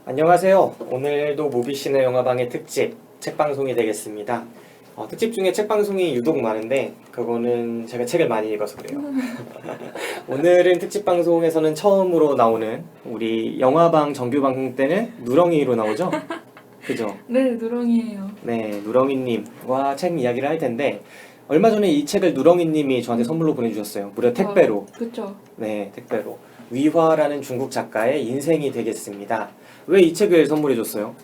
안녕하세요. 오늘도 모비시네 영화방의 특집 책방송이 되겠습니다. 특집 중에 책방송이 유독 많은데 그거는 제가 책을 많이 읽어서 그래요. 오늘은 특집 방송에서는 처음으로 나오는 우리 영화방 정규 방송 때는 누렁이로 나오죠? 그죠? 네, 누렁이에요. 네, 누렁이님과 책 이야기를 할 텐데 얼마 전에 이 책을 누렁이님이 저한테 선물로 보내주셨어요. 무려 택배로. 그쵸. 네, 택배로. 위화라는 중국 작가의 인생이 되겠습니다. 왜 이 책을 선물해줬어요?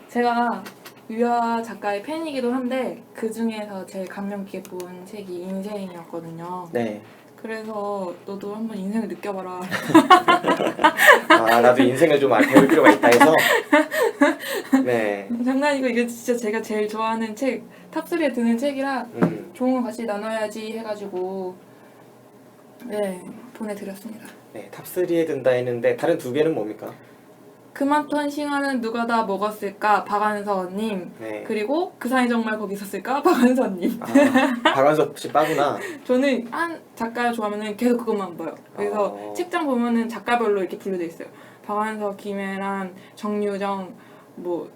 제가 유아 작가의 팬이기도 한데 그 중에서 제일 감명 깊게 본 책이 인생이었거든요. 네. 그래서 너도 한번 인생을 느껴봐라. 나도 인생을 좀 배울 필요가 있다 해서. 네. 장난이고 이게 진짜 제가 제일 좋아하는 책, 탑3에 드는 책이라 좋은 거 같이 나눠야지 해가지고 네, 보내드렸습니다. 네, 탑3에 든다 했는데 다른 두 개는 뭡니까? 그만둔 싱어는 누가 다 먹었을까? 박완서님. 네. 그리고 그 사이 정말 거기 있었을까? 박완서님. 박완서 씨 빠구나. 저는 한 작가 좋아하면 계속 그것만 봐요. 그래서 책장 보면은 작가별로 이렇게 분류돼 있어요. 박완서, 김애란, 정유정, 뭐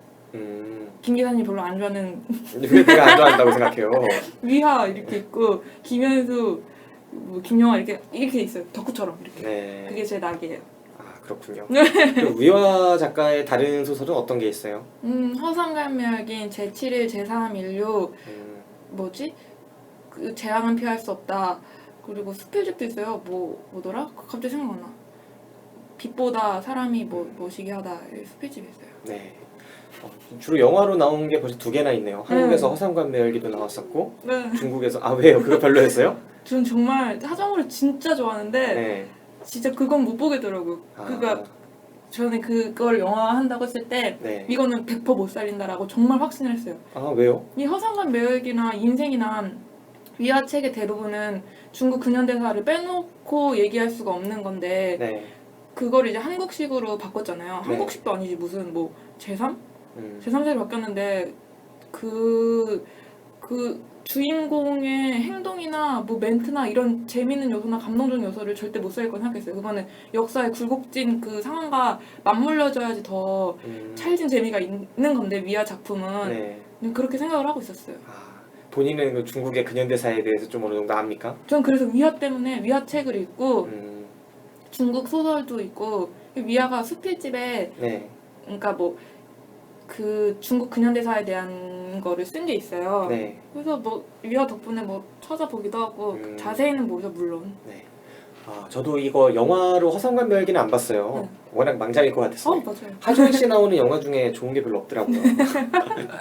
김 기사님 별로 안 좋아하는 왜 내가 안 좋아한다고 생각해요? 위하 이렇게 있고 김현수, 뭐 김영하 이렇게 있어요. 덕후처럼 이렇게. 네. 그게 제 낙이에요. 그렇군요. 그럼 위화 작가의 다른 소설은 어떤 게 있어요? 허상갈매역인 제7일, 제3인류 뭐지? 그 재앙은 피할 수 없다. 그리고 스펠집도 있어요. 뭐더라? 갑자기 생각 안 나. 빛보다 사람이 멋이게 하다. 스펠집이 있어요. 네. 주로 영화로 나온 게 벌써 두 개나 있네요. 한국에서 허상관매열기도 나왔었고 네. 중국에서 왜요? 그거 별로였어요? 전 정말 하정우를 진짜 좋아하는데 네. 진짜 그건 못 보겠더라고요. 그러니까 저는 그걸 영화 한다고 했을 때 네. 이거는 100% 못 살린다라고 정말 확신을 했어요. 왜요? 이 허상관매역이나 인생이나 위화 책의 대부분은 중국 근현대사를 빼놓고 얘기할 수가 없는 건데 네. 그걸 이제 한국식으로 바꿨잖아요. 네. 한국식도 아니지 무슨 제3? 제3세로 바뀌었는데 그 주인공의 행동이나 뭐 멘트나 이런 재미있는 요소나 감동적인 요소를 절대 못 살릴 거 생각했어요. 그거는 역사의 굴곡진 그 상황과 맞물려져야지 더 찰진 재미가 있는 건데 위화 작품은 네. 그렇게 생각을 하고 있었어요. 본인은 그 중국의 근현대사에 대해서 좀 어느 정도 압니까? 전 그래서 위화 때문에 위화 책을 읽고 중국 소설도 있고 위화가 수필집에 네. 그러니까 뭐 그 중국 근현대사에 대한 거를 쓴 게 있어요. 네. 그래서 뭐 위화 덕분에 뭐 찾아보기도 하고 자세히는 모르죠 물론. 네. 저도 이거 영화로 허상관매열기는 안 봤어요. 네. 워낙 망작일 것 같았어요. 맞아요. 하주원 씨 나오는 영화 중에 좋은 게 별로 없더라고요.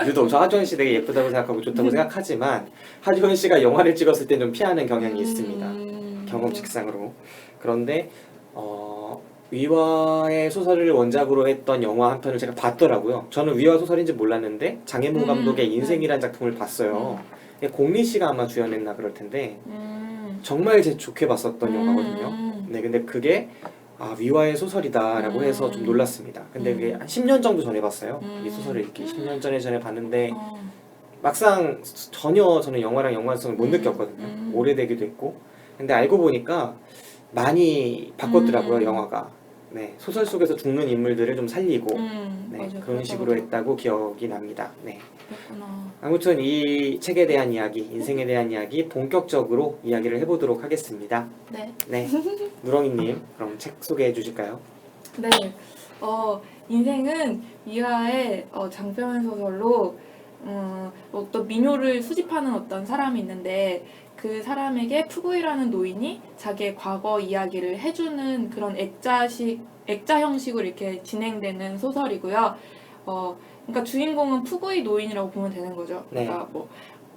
유독 저 하주원 씨 되게 예쁘다고 생각하고 좋다고 생각하지만 하주원 씨가 영화를 찍었을 때 좀 피하는 경향이 있습니다. 경험칙상으로. 그런데 위화의 소설을 원작으로 했던 영화 한 편을 제가 봤더라고요. 저는 위화 소설인지 몰랐는데 장혜모 감독의 인생이라는 작품을 봤어요. 공리 씨가 아마 주연했나 그럴 텐데 정말 제 좋게 봤었던 영화거든요. 네, 근데 그게 위화의 소설이다라고 해서 좀 놀랐습니다. 근데 그게 한 10년 정도 전에 봤어요. 이 소설을 이렇게 10년 전에 봤는데 막상 전혀 저는 영화랑 연관성을 못 느꼈거든요. 오래되기도 했고. 근데 알고 보니까 많이 바꿨더라고요, 영화가. 네, 소설 속에서 죽는 인물들을 좀 살리고 네, 맞아, 그런 식으로 했다고 기억이 납니다. 네. 그렇구나. 아무튼 이 책에 대한 이야기, 인생에 대한 이야기 본격적으로 이야기를 해보도록 하겠습니다. 네. 네, 누렁이님 그럼 책 소개해 주실까요? 네. 인생은 위화의 장편 소설로 어떤 민요를 수집하는 어떤 사람이 있는데 그 사람에게 푸구이라는 노인이 자기의 과거 이야기를 해주는 그런 액자 형식으로 이렇게 진행되는 소설이고요. 그러니까 주인공은 푸구이 노인이라고 보면 되는 거죠. 네. 그러니까 뭐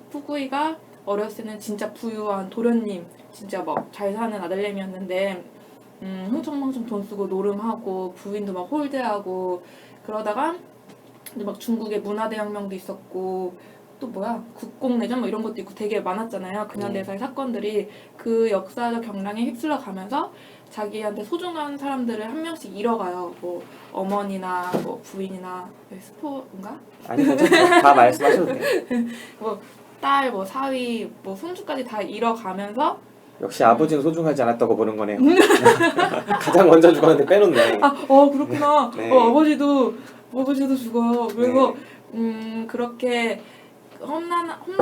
푸구이가 어렸을 때는 진짜 부유한 도련님, 진짜 막 잘 사는 아들내미였는데 흥청망청 돈 쓰고 노름하고 부인도 막 홀대하고 그러다가 근데 막 중국에 문화대혁명도 있었고 또 국공내전 뭐 이런 것도 있고 되게 많았잖아요. 근현대사의 사건들이 그 역사적 경랑에 휩쓸려 가면서 자기한테 소중한 사람들을 한 명씩 잃어가요. 뭐 어머니나 뭐 부인이나 스포인가? 아니 다 말씀하셔도 돼요. 뭐 딸, 뭐 사위, 뭐 손주까지 다 잃어가면서 역시 아버지는 소중하지 않았다고 보는 거네요. 가장 먼저 죽었는데 빼놓네. 그렇구나. 네. 아버지도 죽어요. 그래서 네. 그렇게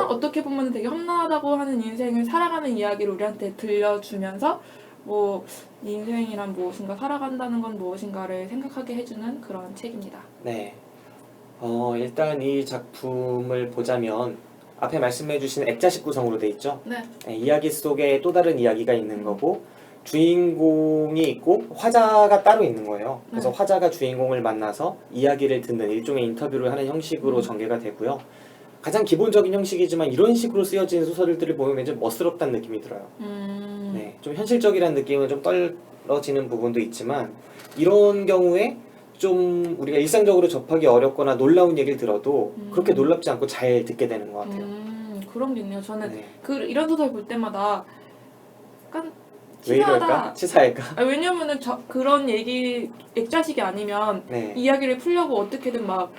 어떻게 보면 되게 험난하다고 하는 인생을 살아가는 이야기를 우리한테 들려주면서 뭐 인생이란 무엇인가, 살아간다는 건 무엇인가를 생각하게 해주는 그런 책입니다. 네. 일단 이 작품을 보자면 앞에 말씀해주신 액자식 구성으로 돼 있죠. 네. 네, 이야기 속에 또 다른 이야기가 있는 거고 주인공이 있고 화자가 따로 있는 거예요. 그래서 네. 화자가 주인공을 만나서 이야기를 듣는 일종의 인터뷰를 하는 형식으로 전개가 되고요. 가장 기본적인 형식이지만 이런 식으로 쓰여진 소설들을 보면 왠지 멋스럽다는 느낌이 들어요. 네, 좀 현실적이라는 느낌은 좀 떨어지는 부분도 있지만 이런 경우에 좀 우리가 일상적으로 접하기 어렵거나 놀라운 얘기를 들어도 그렇게 놀랍지 않고 잘 듣게 되는 것 같아요. 그런 게 있네요. 저는 네. 이런 소설 볼 때마다 약간 왜 이럴까? 치사할까? 왜냐면은 그런 얘기 액자식이 아니면 네. 이야기를 풀려고 어떻게든 막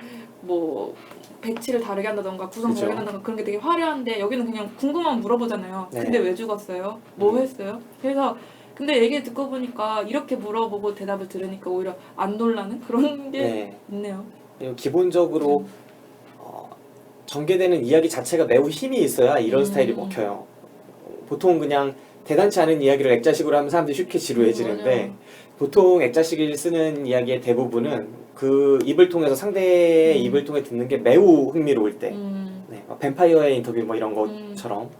뭐 배치를 다르게 한다던가 구성 그죠. 다르게 한다던가 그런 게 되게 화려한데 여기는 그냥 궁금하면 물어보잖아요. 네. 근데 왜 죽었어요? 뭐 했어요? 그래서 근데 얘기 듣고 보니까 이렇게 물어보고 대답을 들으니까 오히려 안 놀라는 그런 게 네. 있네요. 그리고 기본적으로 전개되는 이야기 자체가 매우 힘이 있어야 이런 스타일이 먹혀요. 보통 그냥 대단치 않은 이야기를 액자식으로 하면 사람들이 쉽게 지루해지는데 맞아요. 보통 액자식을 쓰는 이야기의 대부분은 그 입을 통해서 상대의 입을 통해 듣는 게 매우 흥미로울 때 네, 뱀파이어의 인터뷰 뭐 이런 것처럼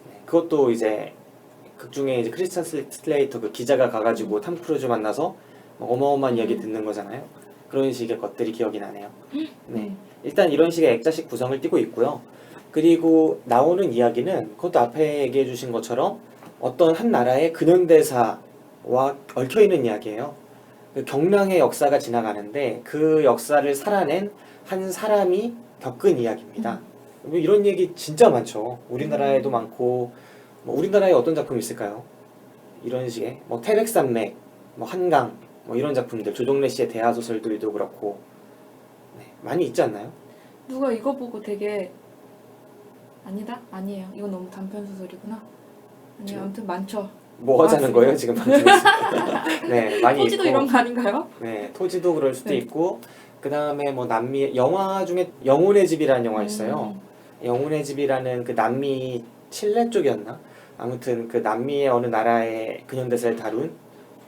네, 그것도 이제 극중에 이제 크리스찬 슬레이터 그 기자가 가가지고 탐 크루즈 만나서 어마어마한 이야기 듣는 거잖아요. 그런 식의 것들이 기억이 나네요. 네, 일단 이런 식의 액자식 구성을 띠고 있고요. 그리고 나오는 이야기는 그것도 앞에 얘기해 주신 것처럼 어떤 한 나라의 근현대사와 얽혀있는 이야기예요. 경랑의 역사가 지나가는데 그 역사를 살아낸 한 사람이 겪은 이야기입니다. 뭐 이런 얘기 진짜 많죠. 우리나라에도 많고 뭐 우리나라에 어떤 작품이 있을까요? 이런 식의 뭐 태백산맥, 뭐 한강 뭐 이런 작품들 조정래 씨의 대하소설들도 그렇고 네, 많이 있지 않나요? 누가 이거 보고 되게 아니다? 아니에요. 이건 너무 단편 소설이구나. 아니요, 아무튼 많죠. 뭐 하자는 맞습니다. 거예요 지금 방송에서? 네, 많이 토지도 있고. 이런 거 아닌가요? 네, 토지도 그럴 수도 네. 있고 그 다음에 뭐 남미 영화 중에 영혼의 집이라는 영화 있어요. 영혼의 집이라는 그 남미 칠레 쪽이었나? 아무튼 그 남미의 어느 나라의 근현대사를 다룬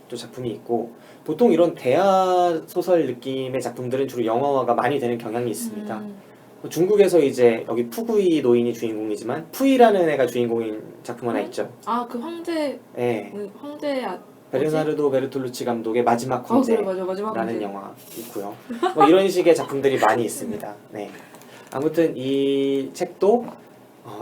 또 작품이 있고 보통 이런 대하 소설 느낌의 작품들은 주로 영화화가 많이 되는 경향이 있습니다. 중국에서 이제 여기 푸구이 노인이 주인공이지만 푸이라는 애가 주인공인 작품 하나 있죠. 그 황제 네. 베르나르도 베르톨루치 감독의 마지막 그래, 맞아. 마지막 황제라는 황제. 영화 있고요. 뭐 이런 식의 작품들이 많이 있습니다. 네. 아무튼 이 책도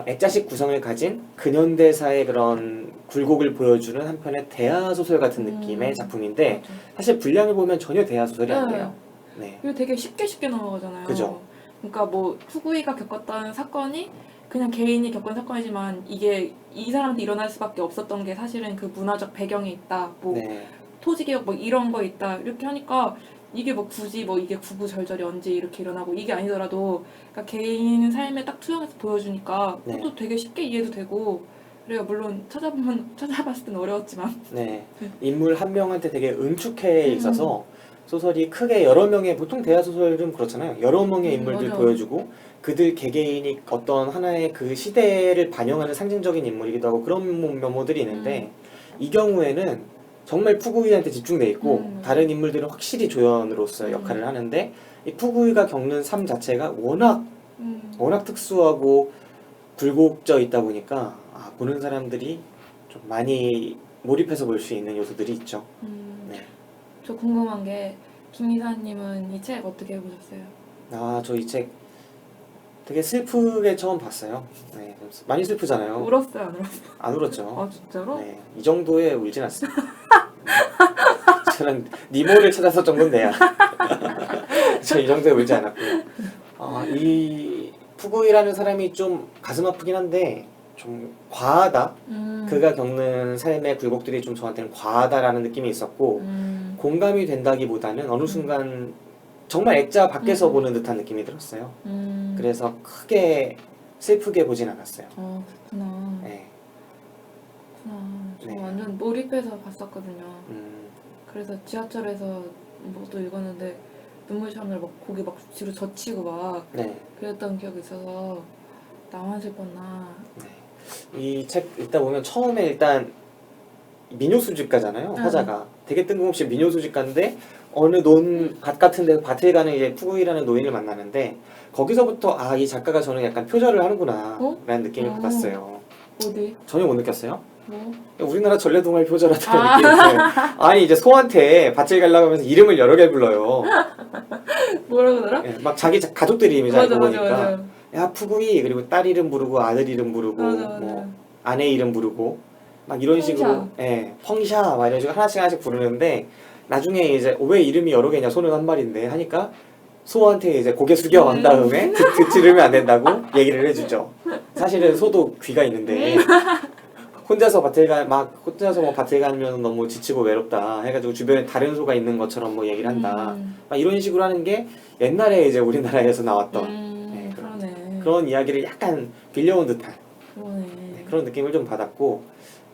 액자식 구성을 가진 근현대사의 그런 굴곡을 보여주는 한편의 대하 소설 같은 느낌의 작품인데 맞아. 사실 분량을 보면 전혀 대하 소설이 네. 아니에요. 네. 이거 되게 쉽게 넘어가잖아요. 그죠. 그러니까 뭐 푸구이가 겪었던 사건이 그냥 개인이 겪은 사건이지만 이게 이 사람한테 일어날 수밖에 없었던 게 사실은 그 문화적 배경이 있다. 뭐 네. 토지개혁 뭐 이런 거 있다. 이렇게 하니까 이게 뭐 굳이 뭐 이게 구구절절이 언제 이렇게 일어나고 이게 아니더라도 그러니까 개인 삶에 딱 투영해서 보여주니까 네. 그것도 되게 쉽게 이해도 되고 그래요. 물론 찾아봤을 땐 어려웠지만 네. 인물 한 명한테 되게 응축해 있어서 소설이 크게 여러 명의 보통 대하 소설은 그렇잖아요. 여러 명의 인물들 맞아. 보여주고 그들 개개인이 어떤 하나의 그 시대를 반영하는 상징적인 인물이기도 하고 그런 면모들이 있는데 이 경우에는 정말 푸구이한테 집중돼 있고 다른 인물들은 확실히 조연으로서 역할을 하는데 이 푸구이가 겪는 삶 자체가 워낙 특수하고 굴곡져 있다 보니까 보는 사람들이 좀 많이 몰입해서 볼 수 있는 요소들이 있죠. 네. 저 궁금한 게 김이사님은 이 책 어떻게 보셨어요? 저 이 책 되게 슬프게 처음 봤어요. 네, 많이 슬프잖아요. 울었어요, 안 울었어요? 안 울었죠. 진짜로? 네, 이 정도에 울진 않습니다. 저는 니모를 찾아서 정도인데요. 저 이 정도에 울지 않았고요. 이 푸구이라는 사람이 좀 가슴 아프긴 한데 좀 과하다. 그가 겪는 삶의 굴곡들이 좀 저한테는 과하다라는 느낌이 있었고 공감이 된다기보다는 어느 순간 정말 액자 밖에서 보는 듯한 느낌이 들었어요. 그래서 크게 슬프게 보진 않았어요. 그렇구나. 네. 저 네. 완전 몰입해서 봤었거든요. 음, 그래서 지하철에서 뭐또 읽었는데 눈물참을 막 고개 막 뒤로 젖히고 막 네. 그랬던 기억이 있어서 나만 슬펐나. 이 책 읽다 보면 처음에 일단 민요수집가잖아요. 화자가 되게 뜬금없이 민요수집가인데 어느 밭 같은 데 밭을 가는 이제 푸구이라는 노인을 만나는데 거기서부터 아, 이 작가가 저는 약간 표절을 하는구나 어? 라는 느낌을 받았어요. 어디? 전혀 못 느꼈어요? 뭐? 우리나라 전래동화를 표절하다는 느낌인데 아니 이제 소한테 밭을 가려고 하면서 이름을 여러 개 불러요. 뭐라 그러더라? 예, 막 자기 가족들 이름이죠. 맞아 알고 맞아 보니까 맞아. 야 푸구이 그리고 딸 이름 부르고 아들 이름 부르고 맞아 맞아. 뭐 아내 이름 부르고 막 이런 식으로 펑샤 막 이런 식으로 하나씩 하나씩 부르는데 나중에 이제 왜 이름이 여러 개냐 소는 한 마리인데 하니까 소한테 이제 고개 숙여 간 다음에 들으면 안 된다고 얘기를 해주죠. 사실은 소도 귀가 있는데 혼자서 혼자서 뭐 밭에 가면 너무 지치고 외롭다 해가지고 주변에 다른 소가 있는 것처럼 뭐 얘기를 한다. 막 이런 식으로 하는 게 옛날에 이제 우리나라에서 나왔던 그러네. 그런 이야기를 약간 빌려온 듯한 그러네. 그런 느낌을 좀 받았고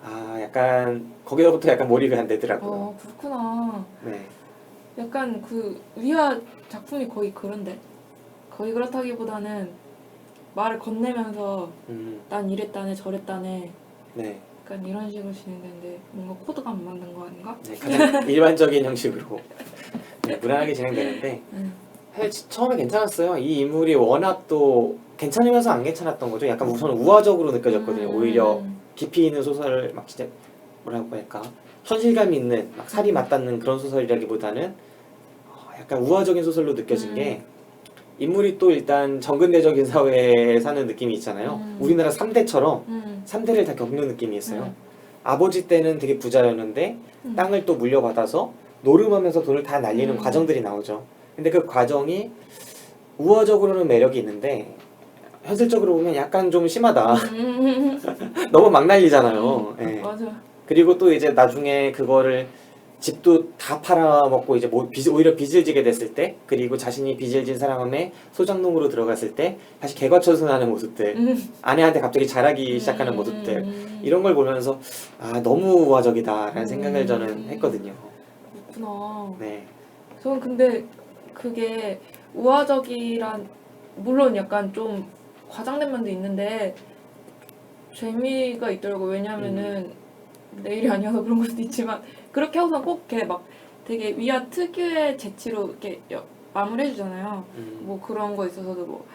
아 약간 거기서부터 약간 몰입이 안 되더라고요. 그렇구나. 네. 약간 그 위화 작품이 거의 그런데 거의 그렇다기보다는 말을 건네면서 음, 난 이랬다네 저랬다네 네. 약간 이런 식으로 진행되는데 뭔가 코드가 안 맞는 거 아닌가? 네, 가장 일반적인 형식으로 네, 무난하게 진행되는데 사실 처음에 괜찮았어요. 이 인물이 워낙 또 괜찮으면서 안 괜찮았던 거죠. 약간 우선 우화적으로 느껴졌거든요. 오히려 깊이 있는 소설을 막 진짜 뭐라고 할까 현실감 있는 막 살이 맞닿는 그런 소설이라기보다는 약간 우화적인 소설로 느껴진 게 인물이 또 일단 정근대적인 사회에 사는 느낌이 있잖아요. 우리나라 3대처럼 3대를 다 겪는 느낌이 있어요. 아버지 때는 되게 부자였는데 땅을 또 물려받아서 노름하면서 돈을 다 날리는 과정들이 나오죠. 근데 그 과정이 우화적으로는 매력이 있는데 현실적으로 보면 약간 좀 심하다. 너무 막 날리잖아요. 예. 맞아. 그리고 또 이제 나중에 그거를 집도 다 팔아먹고 이제 오히려 빚을 지게 됐을 때 그리고 자신이 빚을 진 사람의 소장농으로 들어갔을 때 다시 개과천선하는 모습들 아내한테 갑자기 잘하기 시작하는 모습들 이런 걸 보면서 아 너무 우화적이다라는 생각을 저는 했거든요. 그렇구나. 네. 저는 근데 그게 우화적이란 물론 약간 좀 과장된 면도 있는데 재미가 있더라고요. 왜냐면은 내일이 아니어서 그런 걸 수도 있지만 그렇게 하고서 꼭 이렇게 막 되게 위아 특유의 재치로 이렇게 마무리해주잖아요. 뭐 그런 거 있어서도 뭐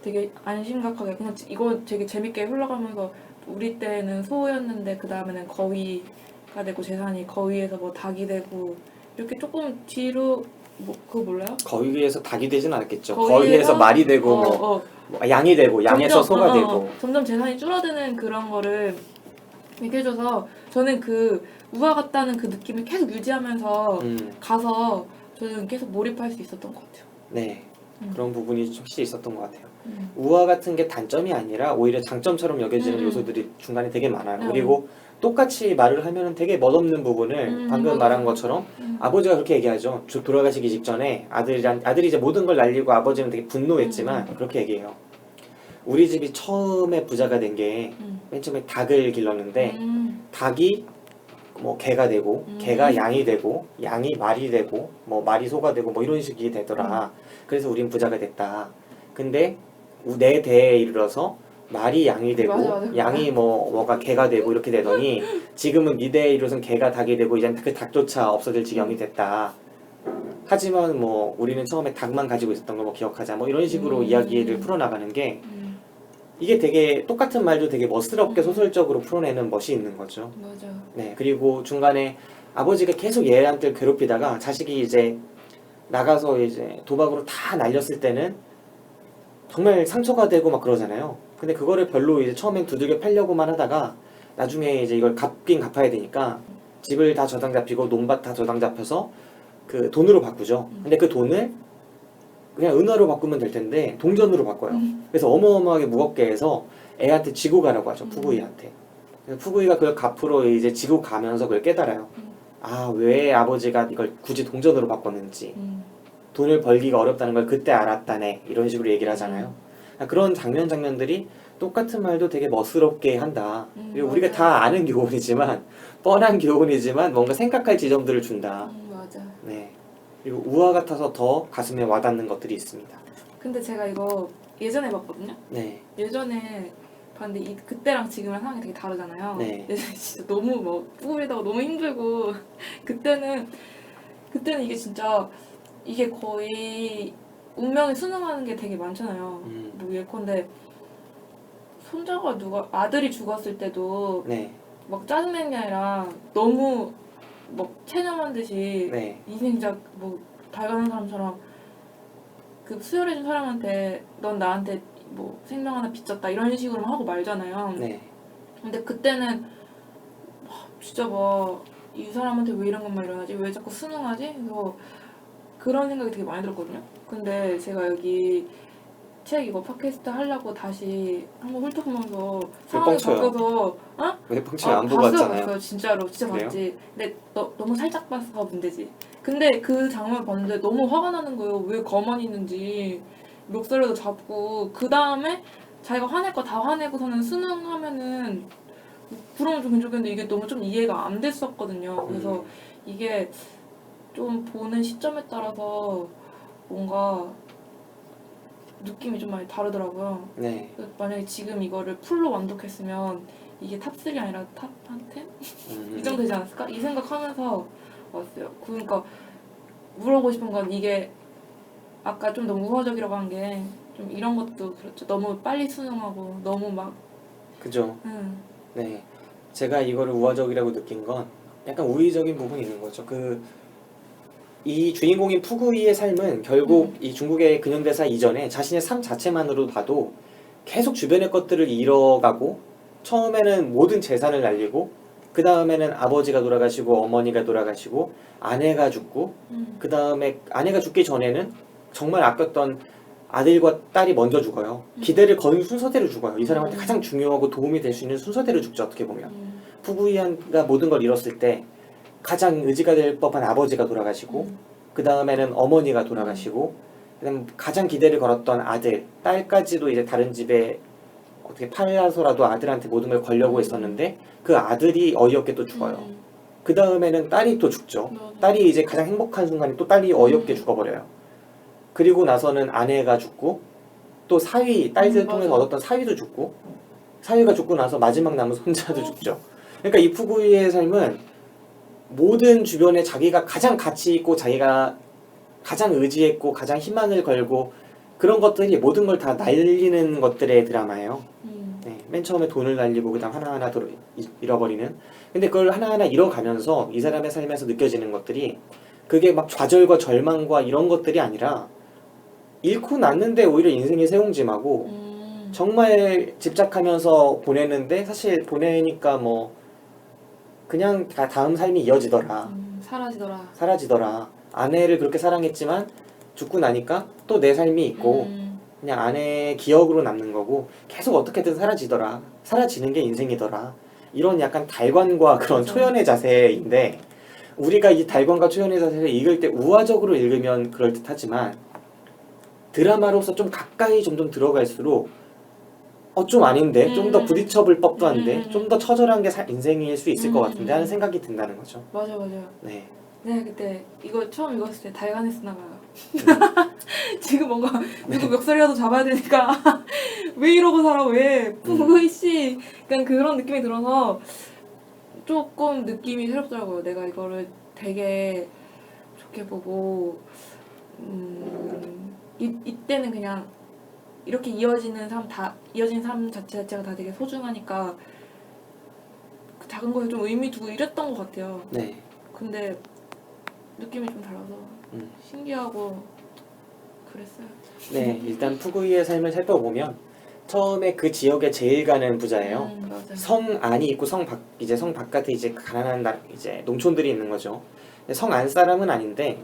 되게 안 심각하게 그냥 이거 되게 재밌게 흘러가면서 우리 때는 소였는데 그 다음에는 거위가 되고 재산이 거위에서 뭐 닭이 되고 이렇게 조금 뒤로 뭐 그거 몰라요? 거위에서 닭이 되진 않았겠죠. 거위에서- 거위에서 말이 되고 뭐 양이 되고 양에서 소가 되고 점점 재산이 줄어드는 그런 거를 얘기해줘서 저는 그 우화 같다는 그 느낌을 계속 유지하면서 가서 저는 계속 몰입할 수 있었던 것 같아요. 네. 그런 부분이 확실히 있었던 것 같아요. 우화 같은 게 단점이 아니라 오히려 장점처럼 여겨지는 요소들이 중간에 되게 많아요. 그리고 똑같이 말을 하면 되게 멋없는 부분을 방금 말한 것처럼 아버지가 그렇게 얘기하죠. 돌아가시기 직전에 아들이 이제 모든 걸 날리고 아버지는 되게 분노했지만 그렇게 얘기해요. 우리 집이 처음에 부자가 된 게 맨 처음에 닭을 길렀는데 닭이 뭐 개가 되고 개가 양이 되고 양이 말이 되고 뭐 말이 소가 되고 뭐 이런 식이 되더라. 그래서 우린 부자가 됐다. 근데 내 대에 이르러서 말이 양이 되고 맞아. 양이 뭐가 개가 되고 이렇게 되더니 지금은 네 대에 이르러선 개가 닭이 되고 이제 그 닭조차 없어질 지경이 됐다. 하지만 뭐 우리는 처음에 닭만 가지고 있었던 걸 뭐 기억하자 뭐 이런 식으로 이야기를 풀어나가는 게 이게 되게 똑같은 말도 되게 멋스럽게 소설적으로 풀어내는 멋이 있는 거죠. 맞아. 네, 그리고 중간에 아버지가 계속 얘한테 괴롭히다가 자식이 이제 나가서 이제 도박으로 다 날렸을 때는 정말 상처가 되고 막 그러잖아요. 근데 그거를 별로 이제 처음엔 두들겨 패려고만 하다가 나중에 이제 이걸 갚긴 갚아야 되니까 집을 다 저당 잡히고 논밭 다 저당 잡혀서 그 돈으로 바꾸죠. 근데 그 돈을 그냥 은화로 바꾸면 될 텐데 동전으로 바꿔요. 그래서 어마어마하게 무겁게 해서 애한테 지고 가라고 하죠. 푸구이한테. 그래서 푸구이가 그걸 갚으러 이제 지고 가면서 그걸 깨달아요. 아, 왜 아버지가 이걸 굳이 동전으로 바꿨는지. 돈을 벌기가 어렵다는 걸 그때 알았다네. 이런 식으로 얘기를 하잖아요. 그런 장면들이 똑같은 말도 되게 멋스럽게 한다. 그리고 우리가 맞아요. 다 아는 교훈이지만 뻔한 교훈이지만 뭔가 생각할 지점들을 준다. 맞아. 네. 그리고 우화 같아서 더 가슴에 와닿는 것들이 있습니다. 근데 제가 이거 예전에 봤거든요. 네. 예전에 봤는데 그때랑 지금이랑 상황이 되게 다르잖아요. 네. 예전에 진짜 너무 뭐 뿌리다가 너무 힘들고 그때는 이게 진짜 이게 거의 운명에 순응하는 게 되게 많잖아요. 뭐 예컨대 손자가 아들이 죽었을 때도 네. 막 짜증내는 게 아니라 너무 막 체념한 듯이 네. 인생 진짜 뭐 달가는 사람처럼 그 수혈해준 사람한테 넌 나한테 뭐 생명 하나 빚졌다 이런 식으로 하고 말잖아요. 네. 근데 그때는 진짜 뭐 이 사람한테 왜 이런 것만 일어나지? 왜 자꾸 순응하지? 그래서 그런 생각이 되게 많이 들었거든요. 근데 제가 여기 책 이거 팟캐스트 하려고 다시 한번 훑어보면서 상황이 뻥쳐요? 바뀌어서 왜 펑치를 안 보고 봤어요, 왔잖아요. 봤어요. 진짜로 진짜 그래요? 봤지. 근데 너무 살짝 봐서 문제지. 근데 그 장면을 봤는데 너무 화가 나는 거예요. 왜 가만히 있는지 멱살에도 잡고 그 다음에 자기가 화낼 거 다 화내고서는 순응하면은 그러면 좀 괜찮겠는데 이게 너무 좀 이해가 안 됐었거든요. 그래서 이게 좀 보는 시점에 따라서 뭔가 느낌이 좀 많이 다르더라고요. 네. 만약에 지금 이거를 풀로 완독했으면 이게 탑3 아니라 탑10? 이 정도 되지 않았을까? 이 생각하면서 왔어요. 그러니까 물어보고 싶은 건 이게 아까 좀 너무 우화적이라고 한 게 좀 이런 것도 그렇죠. 너무 빨리 수능하고 너무 막 그죠. 네. 제가 이거를 우화적이라고 느낀 건 약간 우의적인 부분이 있는 거죠. 이 주인공인 푸구이의 삶은 결국 이 중국의 근현대사 이전에 자신의 삶 자체만으로 봐도 계속 주변의 것들을 잃어가고 처음에는 모든 재산을 날리고 그 다음에는 아버지가 돌아가시고 어머니가 돌아가시고 아내가 죽고 그 다음에 아내가 죽기 전에는 정말 아꼈던 아들과 딸이 먼저 죽어요. 기대를 건 순서대로 죽어요. 이 사람한테 가장 중요하고 도움이 될 수 있는 순서대로 죽죠. 어떻게 보면. 푸구이가 모든 걸 잃었을 때 가장 의지가 될 법한 아버지가 돌아가시고 그 다음에는 어머니가 돌아가시고 그다음 가장 기대를 걸었던 아들, 딸까지도 이제 다른 집에 어떻게 팔아서라도 아들한테 모든 걸 걸려고 했었는데 그 아들이 어이없게 또 죽어요. 그 다음에는 딸이 또 죽죠. 딸이 이제 가장 행복한 순간에 또 딸이 어이없게 죽어버려요. 그리고 나서는 아내가 죽고 또 사위, 딸들 통해서 얻었던 사위도 죽고 사위가 죽고 나서 마지막 남은 손자도 죽죠. 그러니까 이 푸구이의 삶은 모든 주변에 자기가 가장 가치 있고 자기가 가장 의지했고 가장 희망을 걸고 그런 것들이 모든 걸 다 날리는 것들의 드라마예요. 네, 맨 처음에 돈을 날리고 그다음 하나하나 잃어버리는. 근데 그걸 하나하나 잃어가면서 이 사람의 삶에서 느껴지는 것들이 그게 막 좌절과 절망과 이런 것들이 아니라 잃고 났는데 오히려 인생이 새옹짐하고 정말 집착하면서 보내는데 사실 보내니까 뭐 그냥 다 다음 삶이 이어지더라. 사라지더라. 아내를 그렇게 사랑했지만 죽고 나니까 또 내 삶이 있고 그냥 아내의 기억으로 남는 거고 계속 어떻게든 사라지더라. 사라지는 게 인생이더라. 이런 약간 달관과 그런 초연의 자세인데 우리가 이 달관과 초연의 자세를 읽을 때 우화적으로 읽으면 그럴듯하지만 드라마로서 좀 가까이 점점 들어갈수록 좀 아닌데 좀 더 부딪혀볼 법도 한데 좀 더 처절한 게 인생일 수 있을 것 같은데 하는 생각이 든다는 거죠. 맞아요. 네. 네, 그때 이거 처음 읽었을 때 달관했었나 봐요. 지금 뭔가 누구 멱살이라도 잡아야 되니까 왜 이러고 살아 왜 푸구이 씨 약간 그런 느낌이 들어서 조금 느낌이 새롭더라고요. 내가 이거를 되게 좋게 보고 이때는 그냥 이렇게 이어진 삶 자체가 다 되게 소중하니까 그 작은 거에 좀 의미 두고 이랬던 것 같아요. 네. 근데 느낌이 좀 달라서 신기하고 그랬어요. 네, 일단 푸구이의 삶을 살펴보면 처음에 그 지역에 제일 가는 부자예요. 성 안이 있고 이제 성 바깥에 이제 가난한 이제 농촌들이 있는 거죠. 성 안 사람은 아닌데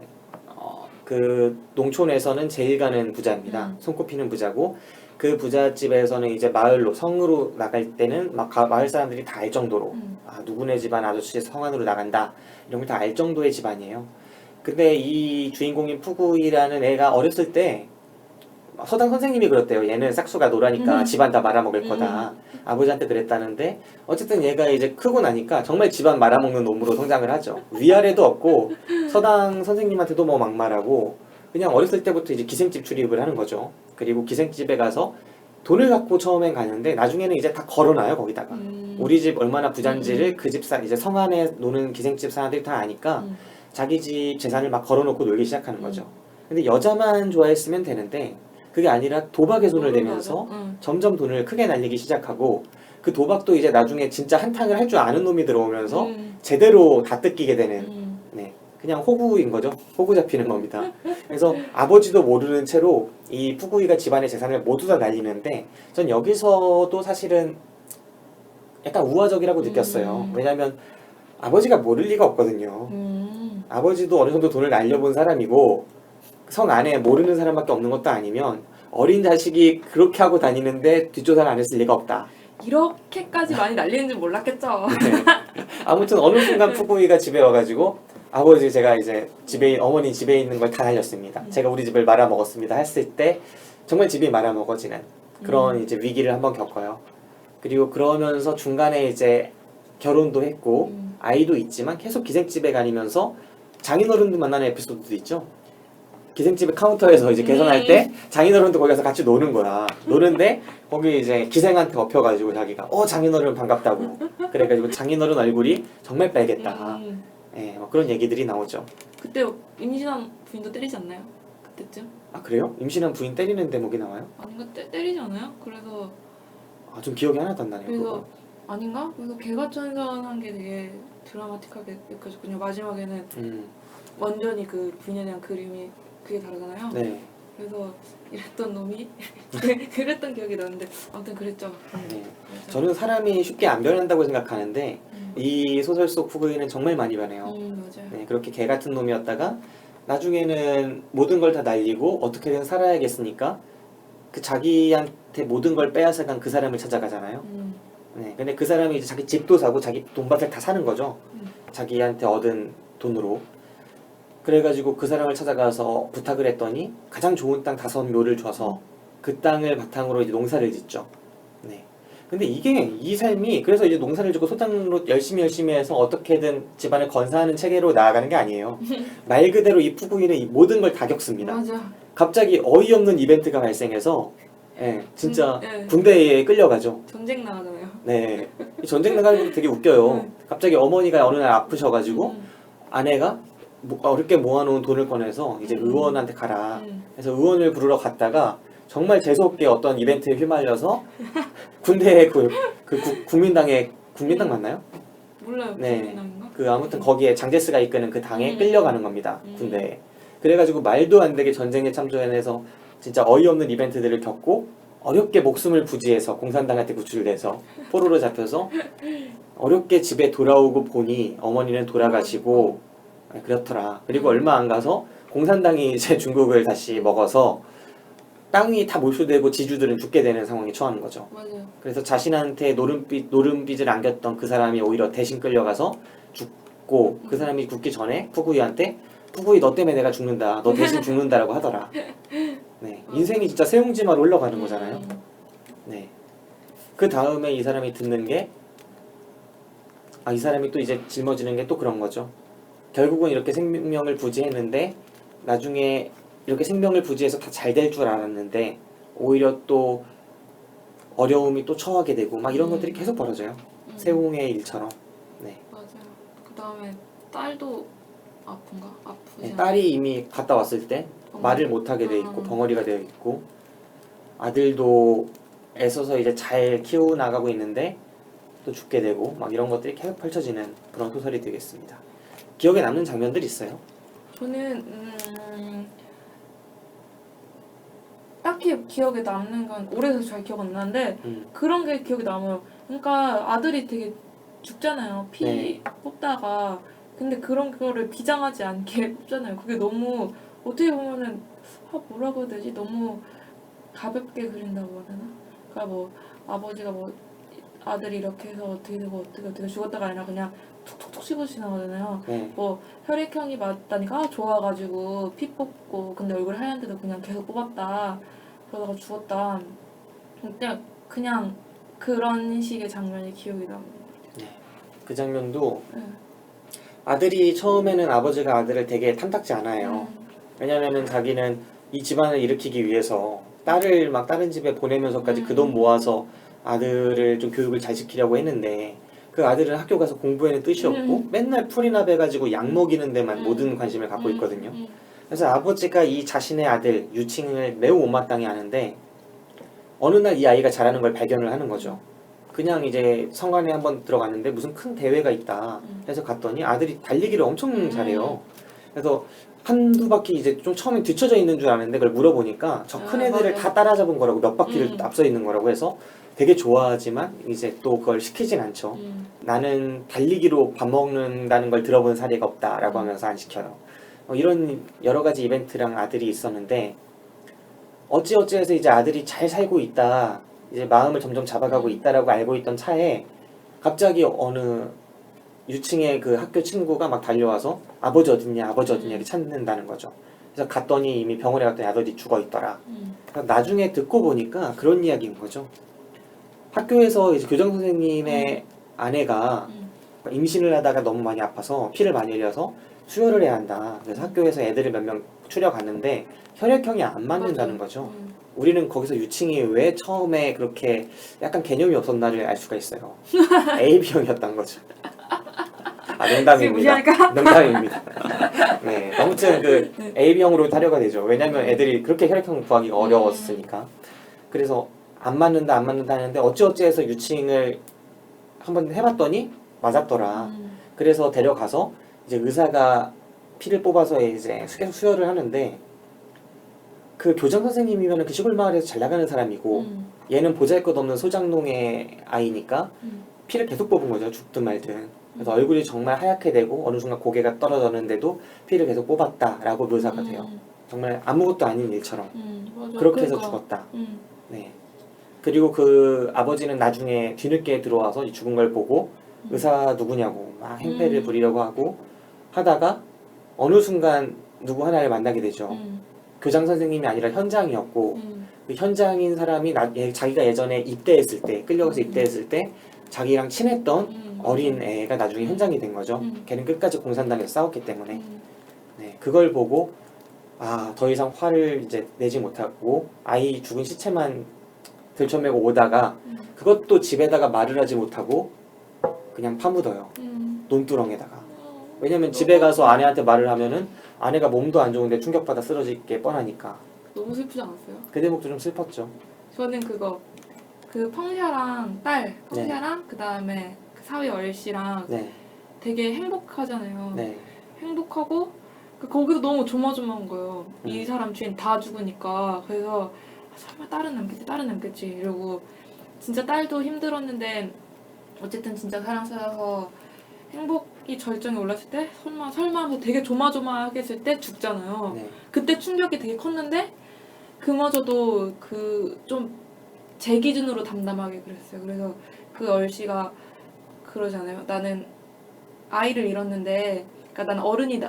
그 농촌에서는 제일 가는 부자입니다. 손꼽히는 부자고 그 부잣집에서는 이제 마을로 성으로 나갈 때는 막 마을 사람들이 다 알 정도로 누구네 집안 아저씨 성 안으로 나간다 이런 걸 다 알 정도의 집안이에요. 근데 이 주인공인 푸구이라는 애가 어렸을 때 서당 선생님이 그랬대요. 얘는 싹수가 노라니까 집안 다 말아먹을 음. 거다. 아버지한테 그랬다는데 어쨌든 얘가 이제 크고 나니까 정말 집안 말아먹는 놈으로 성장을 하죠. 위아래도 없고 서당 선생님한테도 뭐 막말하고 그냥 어렸을 때부터 이제 기생집 출입을 하는 거죠. 그리고 기생집에 가서 돈을 갖고 처음엔 가는데 나중에는 이제 다 걸어놔요 거기다가. 우리 집 얼마나 부잔지를 그 집 이제 성 안에 노는 기생집 사람들이 다 아니까 자기 집 재산을 막 걸어놓고 놀기 시작하는 거죠. 근데 여자만 좋아했으면 되는데 그게 아니라 도박에 손을 대면서 점점 돈을 크게 날리기 시작하고 그 도박도 이제 나중에 진짜 한탕을 할 줄 아는 놈이 들어오면서 제대로 다 뜯기게 되는 네 그냥 호구인 거죠. 호구 잡히는 겁니다. 그래서 아버지도 모르는 채로 이 푸구이가 집안의 재산을 모두 다 날리는데 전 여기서도 사실은 약간 우화적이라고 느꼈어요. 왜냐하면 아버지가 모를 리가 없거든요. 아버지도 어느 정도 돈을 날려본 사람이고 성 안에 모르는 사람밖에 없는 것도 아니면 어린 자식이 그렇게 하고 다니는데 뒷조사를 안 했을 리가 없다. 이렇게까지 많이 날리는 줄 몰랐겠죠. 네. 아무튼 어느 순간 푸구이가 집에 와가지고 아버지 제가 이제 어머니 집에 있는 걸 다 날렸습니다. 제가 우리 집을 말아먹었습니다. 했을 때 정말 집이 말아먹어지는 그런 이제 위기를 한번 겪어요. 그리고 그러면서 중간에 이제 결혼도 했고 아이도 있지만 계속 기생집에 다니면서 장인어른도 만나는 에피소드도 있죠. 기생집의 카운터에서 이제 계산할 때 장인어른도 거기 가서 같이 노는 거야. 노는데 거기 이제 기생한테 엎혀가지고 자기가 장인어른 반갑다고 그래가지고 장인어른 얼굴이 정말 빨겠다. 예, 그런 얘기들이 나오죠. 그때 임신한 부인도 때리지 않나요? 그때쯤? 아 그래요? 임신한 부인 때리는 대목이 나와요? 아닌가? 때리지 않아요? 그래서 좀 기억이 하나도 안 나네요. 그래서 그거. 아닌가? 그래서 개가천선한 게 되게 드라마틱하게 느껴졌군요. 마지막에는 완전히 그 부인에 대한 그림이 그게 다르잖아요. 네. 그래서 이랬던 놈이 그랬던 기억이 나는데 아무튼 그랬죠. 네. 저는 사람이 쉽게 안 변한다고 생각하는데 이 소설 속 푸구이는 정말 많이 변해요. 맞아요. 네, 그렇게 개 같은 놈이었다가 나중에는 모든 걸 다 날리고 어떻게든 살아야겠으니까 그 자기한테 모든 걸 빼앗아간 그 사람을 찾아가잖아요. 네, 근데 그 사람이 이제 자기 집도 사고 자기 돈밭을 다 사는 거죠. 자기한테 얻은 돈으로. 그래가지고 그 사람을 찾아가서 부탁을 했더니 가장 좋은 땅 5묘를 줘서 그 땅을 바탕으로 이제 농사를 짓죠. 네. 근데 이 삶이 그래서 이제 농사를 짓고 소장으로 열심히 해서 어떻게든 집안을 건사하는 체계로 나아가는 게 아니에요. 말 그대로 이 푸구이는 이 모든 걸 다 겪습니다. 맞아. 갑자기 어이없는 이벤트가 발생해서 진짜 네. 군대에 끌려가죠. 전쟁 나가잖아요. 네. 이 전쟁 나가는 것도 되게 웃겨요. 갑자기 어머니가 어느 날 아프셔가지고 아내가 어렵게 모아놓은 돈을 꺼내서 이제 의원한테 가라. 그래서 의원을 부르러 갔다가 정말 재수없게 어떤 이벤트에 휘말려서 군대에 국민당 맞나요? 몰라요. 네. 국민당인가? 아무튼 거기에 장제스가 이끄는 그 당에 끌려가는 겁니다. 군대에. 그래가지고 말도 안 되게 전쟁에 참전해서 진짜 어이없는 이벤트들을 겪고 어렵게 목숨을 부지해서 공산당한테 구출돼서 포로로 잡혀서 어렵게 집에 돌아오고 보니 어머니는 돌아가시고 그렇더라. 그리고 얼마 안 가서 공산당이 이제 중국을 다시 먹어서 땅이 다 몰수되고 지주들은 죽게 되는 상황에 처하는 거죠. 맞아요. 그래서 자신한테 노름빚을 안겼던 그 사람이 오히려 대신 끌려가서 죽고 그 사람이 죽기 전에 푸구이한테 푸구이 너 때문에 내가 죽는다. 너 대신 죽는다라고 하더라. 네, 인생이 진짜 새옹지마로 흘러가는 거잖아요. 네. 그 다음에 이 사람이 듣는 게 이 사람이 또 이제 짊어지는 게 또 그런 거죠. 결국은 이렇게 생명을 부지했는데 나중에 이렇게 생명을 부지해서 다 잘 될 줄 알았는데 오히려 또 어려움이 또 처하게 되고 막 이런 것들이 계속 벌어져요. 세옹의 일처럼. 네. 맞아요. 그 다음에 딸도 아픈가? 아프지 네, 딸이 이미 갔다 왔을 때 말을 못하게 돼 있고 벙어리가 되어 있고 아들도 애써서 이제 잘 키워 나가고 있는데 또 죽게 되고 막 이런 것들이 계속 펼쳐지는 그런 소설이 되겠습니다. 기억에 남는 장면들 있어요? 저는 딱히 기억에 남는 건 오래돼서 잘 기억 안 나는데 그런 게 기억에 남아요. 그러니까 아들이 되게 죽잖아요. 피 네. 뽑다가. 근데 그런 거를 비장하지 않게 뽑잖아요. 그게 너무 어떻게 보면은 뭐라고 해야 되지? 너무 가볍게 그린다고 해야 되나? 그러니까 뭐 아버지가 뭐 아들이 이렇게 해서 어떻게 되고 어떻게 죽었다가 아니라 그냥 툭툭툭 치고 지나가잖아요. 네. 뭐 혈액형이 맞다니까 좋아가지고 피 뽑고 근데 얼굴 하얀데도 그냥 계속 뽑았다 그러다가 죽었다. 근데 그냥 그런 식의 장면이 기억이 납니다. 네. 그 장면도 네. 아들이 처음에는 아버지가 아들을 되게 탐탁지 않아요. 왜냐면은 자기는 이 집안을 일으키기 위해서 딸을 막 다른 집에 보내면서까지 그 돈 모아서 아들을 좀 교육을 잘 시키려고 했는데 그 아들은 학교 가서 공부에는 뜻이 없고 맨날 풀이나 배가지고 약 먹이는 데만 모든 관심을 갖고 있거든요. 그래서 아버지가 이 자신의 아들 유칭을 매우 못마땅해 하는데 어느 날 이 아이가 잘하는 걸 발견을 하는 거죠. 그냥 이제 성관에 한번 들어갔는데 무슨 큰 대회가 있다 해서 갔더니 아들이 달리기를 엄청 잘해요. 그래서 한두 바퀴 이제 좀 처음엔 뒤쳐져 있는 줄 아는데 그걸 물어보니까 저 큰 애들을 맞아요. 다 따라잡은 거라고 몇 바퀴를 앞서 있는 거라고 해서 되게 좋아하지만 이제 또 그걸 시키진 않죠. 나는 달리기로 밥 먹는다는 걸 들어본 사례가 없다라고 하면서 안 시켜요. 이런 여러 가지 이벤트랑 아들이 있었는데 어찌어찌해서 이제 아들이 잘 살고 있다, 이제 마음을 점점 잡아가고 있다라고 알고 있던 차에 갑자기 어느 유층의 그 학교 친구가 막 달려와서 아버지 어딨냐 아버지 어딨냐 이렇게 찾는다는 거죠. 그래서 갔더니 이미 병원에 갔더니 아들이 죽어 있더라. 나중에 듣고 보니까 그런 이야기인 거죠. 학교에서 이제 교장 선생님의 아내가 임신을 하다가 너무 많이 아파서 피를 많이 흘려서 수혈을 해야 한다. 그래서 학교에서 애들을 몇 명 추려갔는데 혈액형이 안 맞는다는 거죠. 우리는 거기서 유칭이 왜 처음에 그렇게 약간 개념이 없었나를 알 수가 있어요. AB형이었던 거죠. 아, 농담입니다. 무시할까? 농담입니다. 네, 아무튼 그 AB형으로 타려가 되죠. 왜냐면 애들이 그렇게 혈액형 구하기가 어려웠으니까. 그래서 안 맞는다 하는데 어찌어찌해서 유칭을 한번 해봤더니 맞았더라. 그래서 데려가서 이제 의사가 피를 뽑아서 이제 계속 수혈을 하는데 그 교장 선생님이면 그 시골 마을에서 잘 나가는 사람이고 얘는 보잘것없는 소장농의 아이니까 피를 계속 뽑은 거죠. 죽든 말든. 그래서 얼굴이 정말 하얗게 되고 어느 순간 고개가 떨어졌는데도 피를 계속 뽑았다라고 묘사가 돼요. 정말 아무것도 아닌 일처럼 맞아. 그렇게 해서 그러니까. 죽었다. 네. 그리고 그 아버지는 나중에 뒤늦게 들어와서 이 죽은 걸 보고 의사 누구냐고 막 행패를 부리려고 하고 하다가 어느 순간 누구 하나를 만나게 되죠. 교장 선생님이 아니라 현장이었고 그 현장인 사람이 자기가 예전에 입대했을 때 끌려가서 입대했을 때 자기랑 친했던 어린 애가 나중에 현장이 된 거죠. 걔는 끝까지 공산당에서 싸웠기 때문에 네, 그걸 보고 아, 더 이상 화를 이제 내지 못하고 아이 죽은 시체만 들쳐매고 오다가 그것도 집에다가 말을 하지 못하고 그냥 파묻어요. 논두렁에다가. 왜냐면 집에 가서 아내한테 말을 하면은 아내가 몸도 안 좋은데 충격받아 쓰러질 게 뻔하니까. 너무 슬프지 않았어요? 그 대목도 좀 슬펐죠. 저는 그거 그 펑샤랑 딸, 펑샤랑 그 다음에 그 사위 얼씨랑 네. 되게 행복하잖아요. 네. 행복하고 거기도 너무 조마조마한 거예요. 이 사람 주인 다 죽으니까. 그래서 설마 딸은 남겠지 이러고 진짜 딸도 힘들었는데 어쨌든 진짜 사랑 쌓여서 행복이 절정에 올랐을 때 설마 하면서 되게 조마조마하게 했을 때 죽잖아요. 네. 그때 충격이 되게 컸는데 그마저도 그 좀 제 기준으로 담담하게 그랬어요. 그래서 그 얼씨가 그러잖아요. 나는 아이를 잃었는데, 그러니까 나는 어른이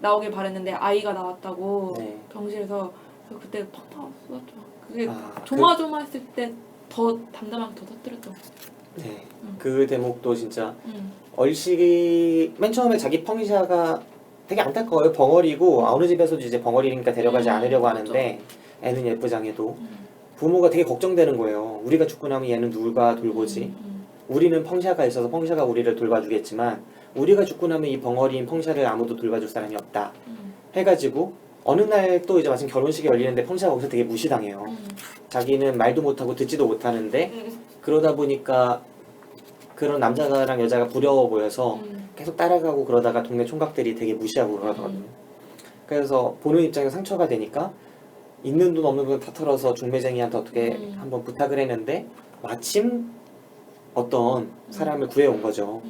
나오길 바랬는데 아이가 나왔다고 네. 병실에서. 그래서 그때 펑펑 쏟았죠. 그게 아, 조마조마했을 때 더 담담하게 더 터뜨렸던 것 같아요. 네. 그 대목도 진짜 음. 얼씨 맨 처음에 자기 펑샤가 되게 안타까워요. 벙어리고 어느 집에서도 이제 벙어리니까 데려가지 않으려고 하는데 애는 예쁘장해도 부모가 되게 걱정되는 거예요. 우리가 죽고 나면 얘는 누가 돌보지? 우리는 펑샤가 있어서 펑샤가 우리를 돌봐주겠지만 우리가 죽고 나면 이 벙어리인 펑샤를 아무도 돌봐줄 사람이 없다. 해가지고 어느 날 또 이제 마침 결혼식이 열리는데 펑샤가 거기서 되게 무시당해요. 자기는 말도 못하고 듣지도 못하는데 그러다 보니까 그런 남자랑 여자가 부러워 보여서 계속 따라가고 그러다가 동네 총각들이 되게 무시하고 그러거든요. 그래서 보는 입장에서 상처가 되니까 있는 돈 없는 돈 다 털어서 중매쟁이한테 어떻게 한번 부탁을 했는데 마침 어떤 사람을 구해온 거죠.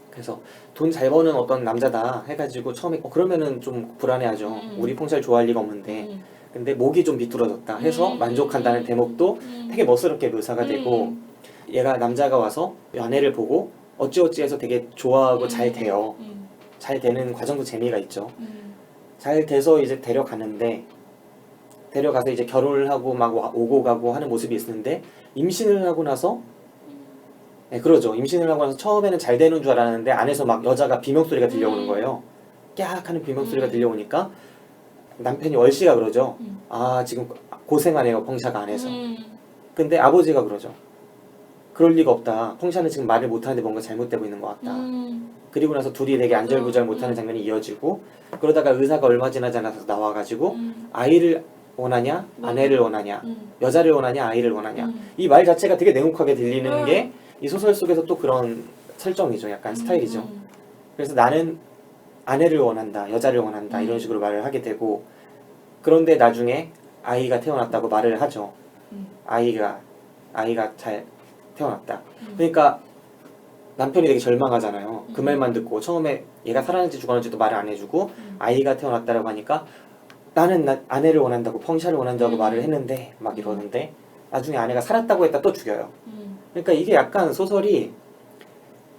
그래서 돈 잘 버는 어떤 남자다 해가지고 처음에 그러면은 좀 불안해하죠. 우리 펑샤를 좋아할 리가 없는데 근데 목이 좀 비뚤어졌다 해서 만족한다는 대목도 되게 멋스럽게 묘사가 되고 얘가 남자가 와서 아내를 보고 어찌어찌해서 되게 좋아하고 잘 돼요. 잘 되는 과정도 재미가 있죠. 잘 돼서 이제 데려가는데 데려가서 이제 결혼을 하고 막 오고 가고 하는 모습이 있었는데 임신을 하고 나서 네, 그러죠. 임신을 하고 나서 처음에는 잘 되는 줄 알았는데 안에서 막 여자가 비명소리가 들려오는 거예요. 깍 하는 비명소리가 들려오니까 남편이 월씨가 그러죠. 아 지금 고생하네요 펑샤가 안에서. 근데 아버지가 그러죠. 그럴 리가 없다. 펑샤는 지금 말을 못하는데 뭔가 잘못되고 있는 것 같다. 그리고 나서 둘이 되게 안절부절 못하는 장면이 이어지고 그러다가 의사가 얼마 지나지 않아서 나와가지고 아이를 원하냐 아내를 원하냐 여자를 원하냐 아이를 원하냐 이 말 자체가 되게 냉혹하게 들리는 게 이 소설 속에서 또 그런 설정이죠. 약간 스타일이죠. 그래서 나는 아내를 원한다 여자를 원한다 이런 식으로 말을 하게 되고 그런데 나중에 아이가 태어났다고 말을 하죠. 아이가 잘 태어났다. 그러니까 남편이 되게 절망하잖아요. 그 말만 듣고 처음에 얘가 살았는지 죽었는지도 말을 안 해주고 아이가 태어났다라고 하니까 나는 아내를 원한다고 펑샤를 원한다고 말을 했는데 막 이러는데 나중에 아내가 살았다고 했다 또 죽여요. 그러니까 이게 약간 소설이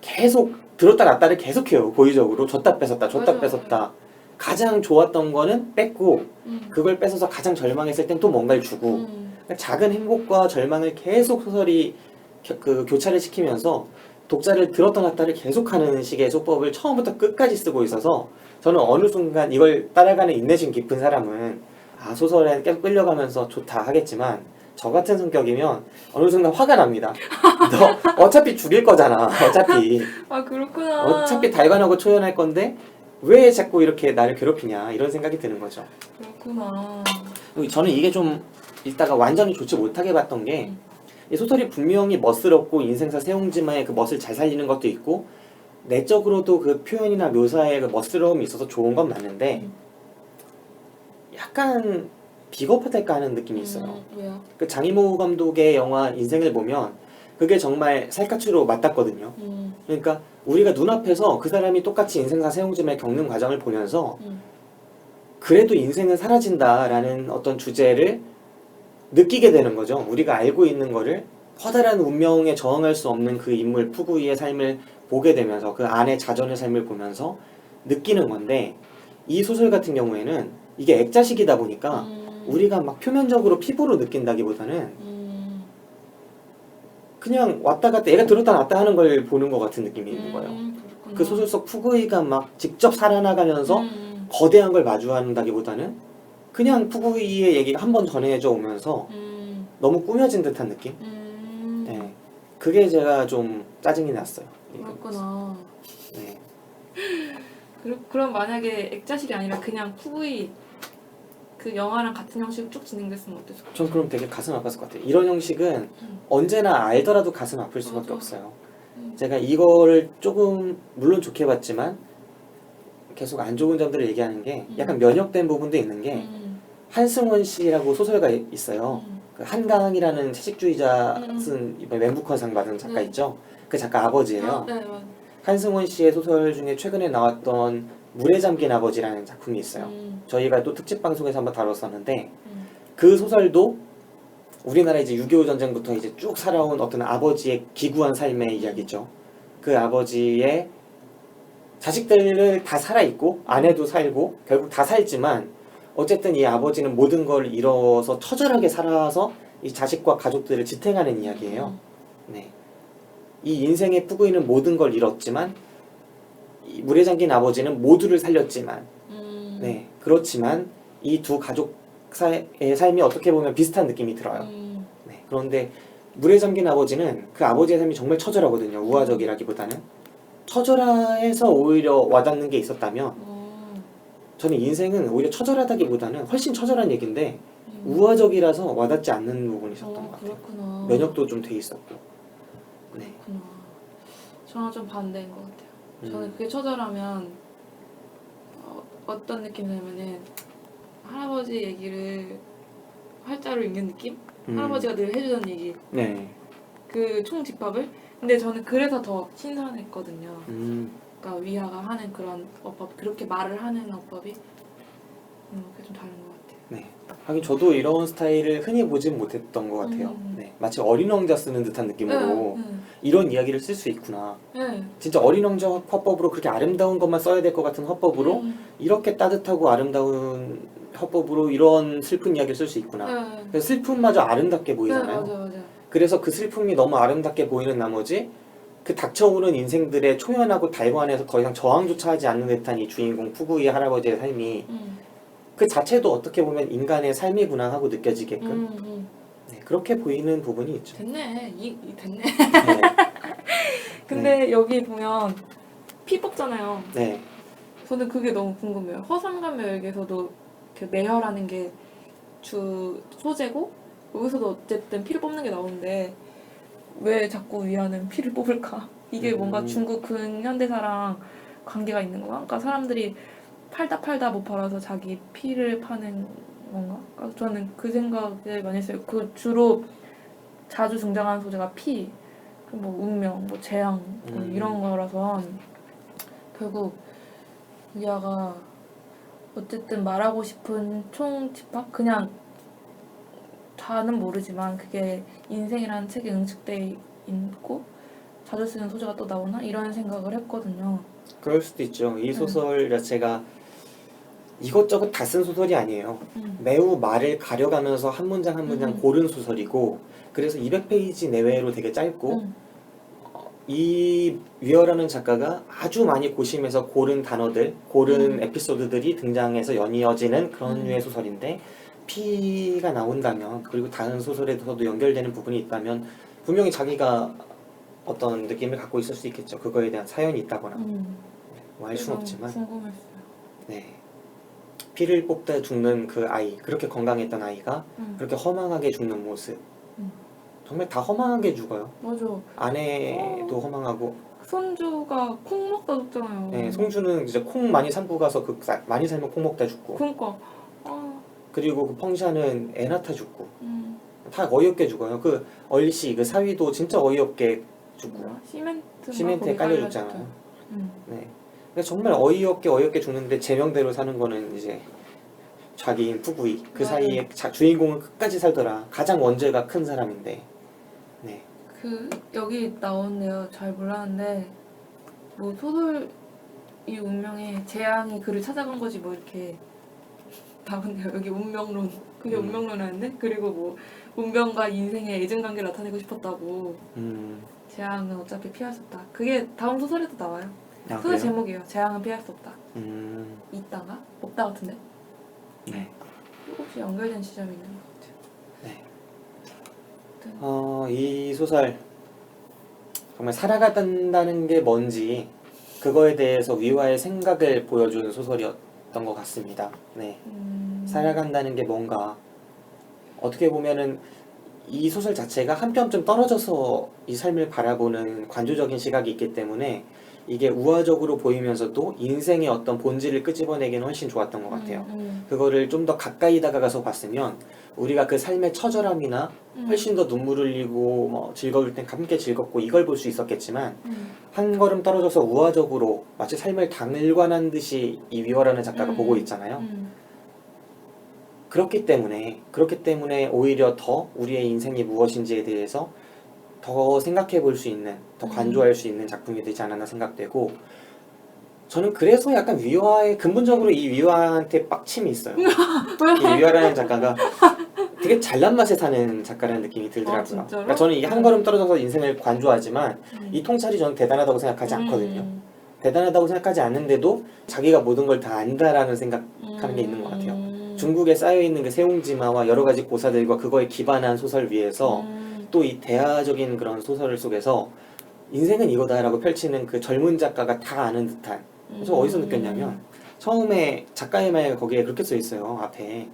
계속 들었다 놨다를 계속해요. 고의적으로 줬다 뺏었다 줬다 뺏었다. 가장 좋았던 거는 뺐고 그걸 뺏어서 가장 절망했을 땐 또 뭔가를 주고 그러니까 작은 행복과 절망을 계속 소설이 그 교차를 시키면서 독자를 들었다 놨다를 계속하는 식의 소법을 처음부터 끝까지 쓰고 있어서 저는 어느 순간 이걸 따라가는 인내심 깊은 사람은 아 소설에 계속 끌려가면서 좋다 하겠지만 저 같은 성격이면 어느 순간 화가 납니다. 너 어차피 죽일 거잖아. 어차피 아 그렇구나. 어차피 달관하고 초연할 건데 왜 자꾸 이렇게 나를 괴롭히냐 이런 생각이 드는 거죠. 그렇구나. 저는 이게 좀 읽다가 완전히 좋지 못하게 봤던 게 이 소설이 분명히 멋스럽고 인생사 세옹지마의 그 멋을 잘 살리는 것도 있고 내적으로도 그 표현이나 묘사의 그 멋스러움이 있어서 좋은 건 맞는데 약간 비겁하달까 하는 느낌이 있어요. 왜요? 그 장이모 감독의 영화 인생을 보면 그게 정말 살갗으로 맞닿거든요. 그러니까 우리가 눈앞에서 그 사람이 똑같이 인생사 세옹지마에 겪는 과정을 보면서 그래도 인생은 사라진다라는 어떤 주제를 느끼게 되는 거죠. 우리가 알고 있는 거를 커다란 운명에 저항할 수 없는 그 인물 푸구이의 삶을 보게 되면서 그 안의 자전의 삶을 보면서 느끼는 건데 이 소설 같은 경우에는 이게 액자식이다 보니까 우리가 막 표면적으로 피부로 느낀다기보다는 그냥 왔다 갔다 얘가 들었다 놨다 하는 걸 보는 것 같은 느낌이 있는 거예요. 그렇구나. 그 소설 속 푸구이가 막 직접 살아나가면서 거대한 걸 마주한다기보다는 그냥 푸구이의 얘기가 한 번 전해져 오면서 너무 꾸며진 듯한 느낌? 네. 그게 제가 좀 짜증이 났어요. 그렇구나. 네. 그럼 만약에 액자식이 아니라 그냥 푸구이 그 영화랑 같은 형식으로 쭉 진행됐으면 어땠을까요? 전 그럼 되게 가슴 아팠을 것 같아요. 이런 형식은 언제나 알더라도 가슴 아플 수밖에 맞아. 없어요. 제가 이거를 조금 물론 좋게 봤지만 계속 안 좋은 점들을 얘기하는 게 약간 면역된 부분도 있는 게 한승원 씨라고 소설가 있어요. 그 한강이라는 채식주의자 쓴 이번에 맨부커상 받은 작가 있죠. 그 작가 아버지예요. 네, 맞아. 한승원 씨의 소설 중에 최근에 나왔던 물에 잠긴 아버지라는 작품이 있어요. 저희가 또 특집 방송에서 한번 다뤘었는데 그 소설도 우리나라 이제 6.25 전쟁부터 이제 쭉 살아온 어떤 아버지의 기구한 삶의 이야기죠. 그 아버지의 자식들을 다 살아있고 아내도 살고 결국 다 살지만 어쨌든 이 아버지는 모든 걸 잃어서 처절하게 살아서 이 자식과 가족들을 지탱하는 이야기예요. 네. 이 인생의 푸구이는 모든 걸 잃었지만 이 물에 잠긴 아버지는 모두를 살렸지만 네 그렇지만 이 두 가족의 삶이 어떻게 보면 비슷한 느낌이 들어요. 네. 그런데 물에 잠긴 아버지는 그 아버지의 삶이 정말 처절하거든요. 우화적이라기보다는 처절해서 오히려 와닿는 게 있었다면 저는 인생은 오히려 처절하다기보다는 훨씬 처절한 얘기인데 우화적이라서 와닿지 않는 부분이 있었던 것 같아요. 그렇구나. 면역도 좀 돼 있었고. 네. 그렇구나. 저랑 좀 반대인 것 같아요. 저는 그게 처절하면 어떤 느낌이냐면은 할아버지 얘기를 활자로 읽는 느낌? 할아버지가 늘 해주던 얘기. 네. 그 총집합을. 근데 저는 그래서 더 신선했거든요. 그러니까 위화가 하는 그런 어법, 그렇게 말을 하는 어법이 그게 좀 다른 것 같아요. 네. 하긴 저도 이런 스타일을 흔히 보진 못했던 것 같아요. 네. 마치 어린 왕자 쓰는 듯한 느낌으로 이런 이야기를 쓸 수 있구나. 진짜 어린 왕자 화법으로 그렇게 아름다운 것만 써야 될 것 같은 화법으로 이렇게 따뜻하고 아름다운 화법으로 이런 슬픈 이야기를 쓸 수 있구나. 네. 그래서 슬픔마저 아름답게 네, 보이잖아요. 맞아. 그래서 그 슬픔이 너무 아름답게 보이는 나머지 그 닥쳐오는 인생들의 초연하고 달관에서 더 이상 저항조차 하지 않는 듯한 이 주인공 푸구이 할아버지의 삶이 그 자체도 어떻게 보면 인간의 삶이구나 하고 느껴지게끔 네, 그렇게 보이는 부분이 있죠. 됐네. 됐네. 네. 근데 여기 보면 피 뽑잖아요. 네. 저는 그게 너무 궁금해요. 허상감멸에게서도 이렇게 매혈하는 게 주 소재고 여기서도 어쨌든 피를 뽑는 게 나오는데 왜 자꾸 위안은 피를 뽑을까? 이게 뭔가 중국 근현대사랑 관계가 있는 건가? 그러니까 사람들이 팔다 못 팔아서 자기 피를 파는 건가? 그러니까 저는 그 생각을 많이 했어요. 그 주로 자주 등장하는 소재가 피, 뭐 운명, 뭐 재앙 뭐 이런 거라서 결국 위아가 어쨌든 말하고 싶은 총집합? 그냥 다는 모르지만 그게 인생이라는 책에 응축돼 있고 자주 쓰는 소재가 또 나오나? 이런 생각을 했거든요. 그럴 수도 있죠. 이 소설 자체가 이것저것 다 쓴 소설이 아니에요. 매우 말을 가려가면서 한 문장 한 문장 고른 소설이고 그래서 200페이지 내외로 되게 짧고 이 위어라는 작가가 아주 많이 고심해서 고른 단어들, 고른 에피소드들이 등장해서 연이어지는 그런 류의 소설인데 피가 나온다면 그리고 다른 소설에서도 연결되는 부분이 있다면 분명히 자기가 어떤 느낌을 갖고 있을 수 있겠죠. 그거에 대한 사연이 있다거나 뭐 알 수는 없지만 궁금했어요. 네. 피를 뽑다 죽는 그 아이, 그렇게 건강했던 아이가 그렇게 허망하게 죽는 모습 정말 다 허망하게 죽어요. 맞아. 아내도 허망하고 손주가 콩 먹다 죽잖아요. 네, 송주는 이제 콩 많이 삶고 가서 그 많이 삶은 콩 먹다 죽고 그러니까 그리고 그 펑샤는 애 낳다 죽고 다 어이없게 죽어요. 그 얼씨 그 사위도 진짜 어이없게 죽고 시멘트에 깔려 죽잖아요. 네. 그러니까 정말 어이없게 죽는데 제명대로 사는 거는 이제 자기인 푸구이 그 사이에 주인공은 끝까지 살더라. 가장 원죄가 큰 사람인데. 네. 그 여기 나오는데요. 잘 몰랐는데 뭐 소설 이 운명에 재앙이 그를 찾아간 거지 뭐 이렇게 나오네요. 여기 운명론 그게 운명론이었는데 그리고 뭐 운명과 인생의 애증관계를 나타내고 싶었다고 재앙은 어차피 피할 수 없다. 그게 다음 소설에도 나와요. 소설 그래요? 제목이에요. 재앙은 피할 수 없다. 음. 있다가? 없다 같은데? 네. 조금씩 연결된 지점이 있는 것 같아요. 네. 이 소설 정말 살아간다는 게 뭔지 그거에 대해서 위와의 생각을 보여주는 소설이었던 것 같습니다. 네. 살아간다는 게 뭔가 어떻게 보면은 이 소설 자체가 한 뼘 좀 떨어져서 이 삶을 바라보는 관조적인 시각이 있기 때문에 이게 우화적으로 보이면서도 인생의 어떤 본질을 끄집어내기는 훨씬 좋았던 것 같아요. 그거를 좀 더 가까이 다가가서 봤으면 우리가 그 삶의 처절함이나 훨씬 더 눈물 흘리고 뭐 즐거울 땐 함께 즐겁고 이걸 볼 수 있었겠지만 한 걸음 떨어져서 우화적으로 마치 삶을 단일관한 듯이 이 위워라는 작가가 보고 있잖아요. 그렇기 때문에 오히려 더 우리의 인생이 무엇인지에 대해서 더 생각해 볼 수 있는, 더 관조할 수 있는 작품이 되지 않았나 생각되고 저는 그래서 약간 위화에 근본적으로 이 위화한테 빡침이 있어요. 이 위화라는 작가가 되게 잘난 맛에 사는 작가라는 느낌이 들더라고요. 그러니까 저는 이 한 걸음 떨어져서 인생을 관조하지만 이 통찰이 저는 대단하다고 생각하지 않거든요. 대단하다고 생각하지 않는데도 자기가 모든 걸 다 안다라는 생각하는 게 있는 것 같아요. 중국에 쌓여있는 그 세옹지마와 여러 가지 고사들과 그거에 기반한 소설 위에서 또 이 대화적인 그런 소설 속에서 인생은 이거다라고 펼치는 그 젊은 작가가 다 아는 듯한 그래서 어디서 느꼈냐면 처음에 작가의 말 거기에 그렇게 써 있어요. 앞에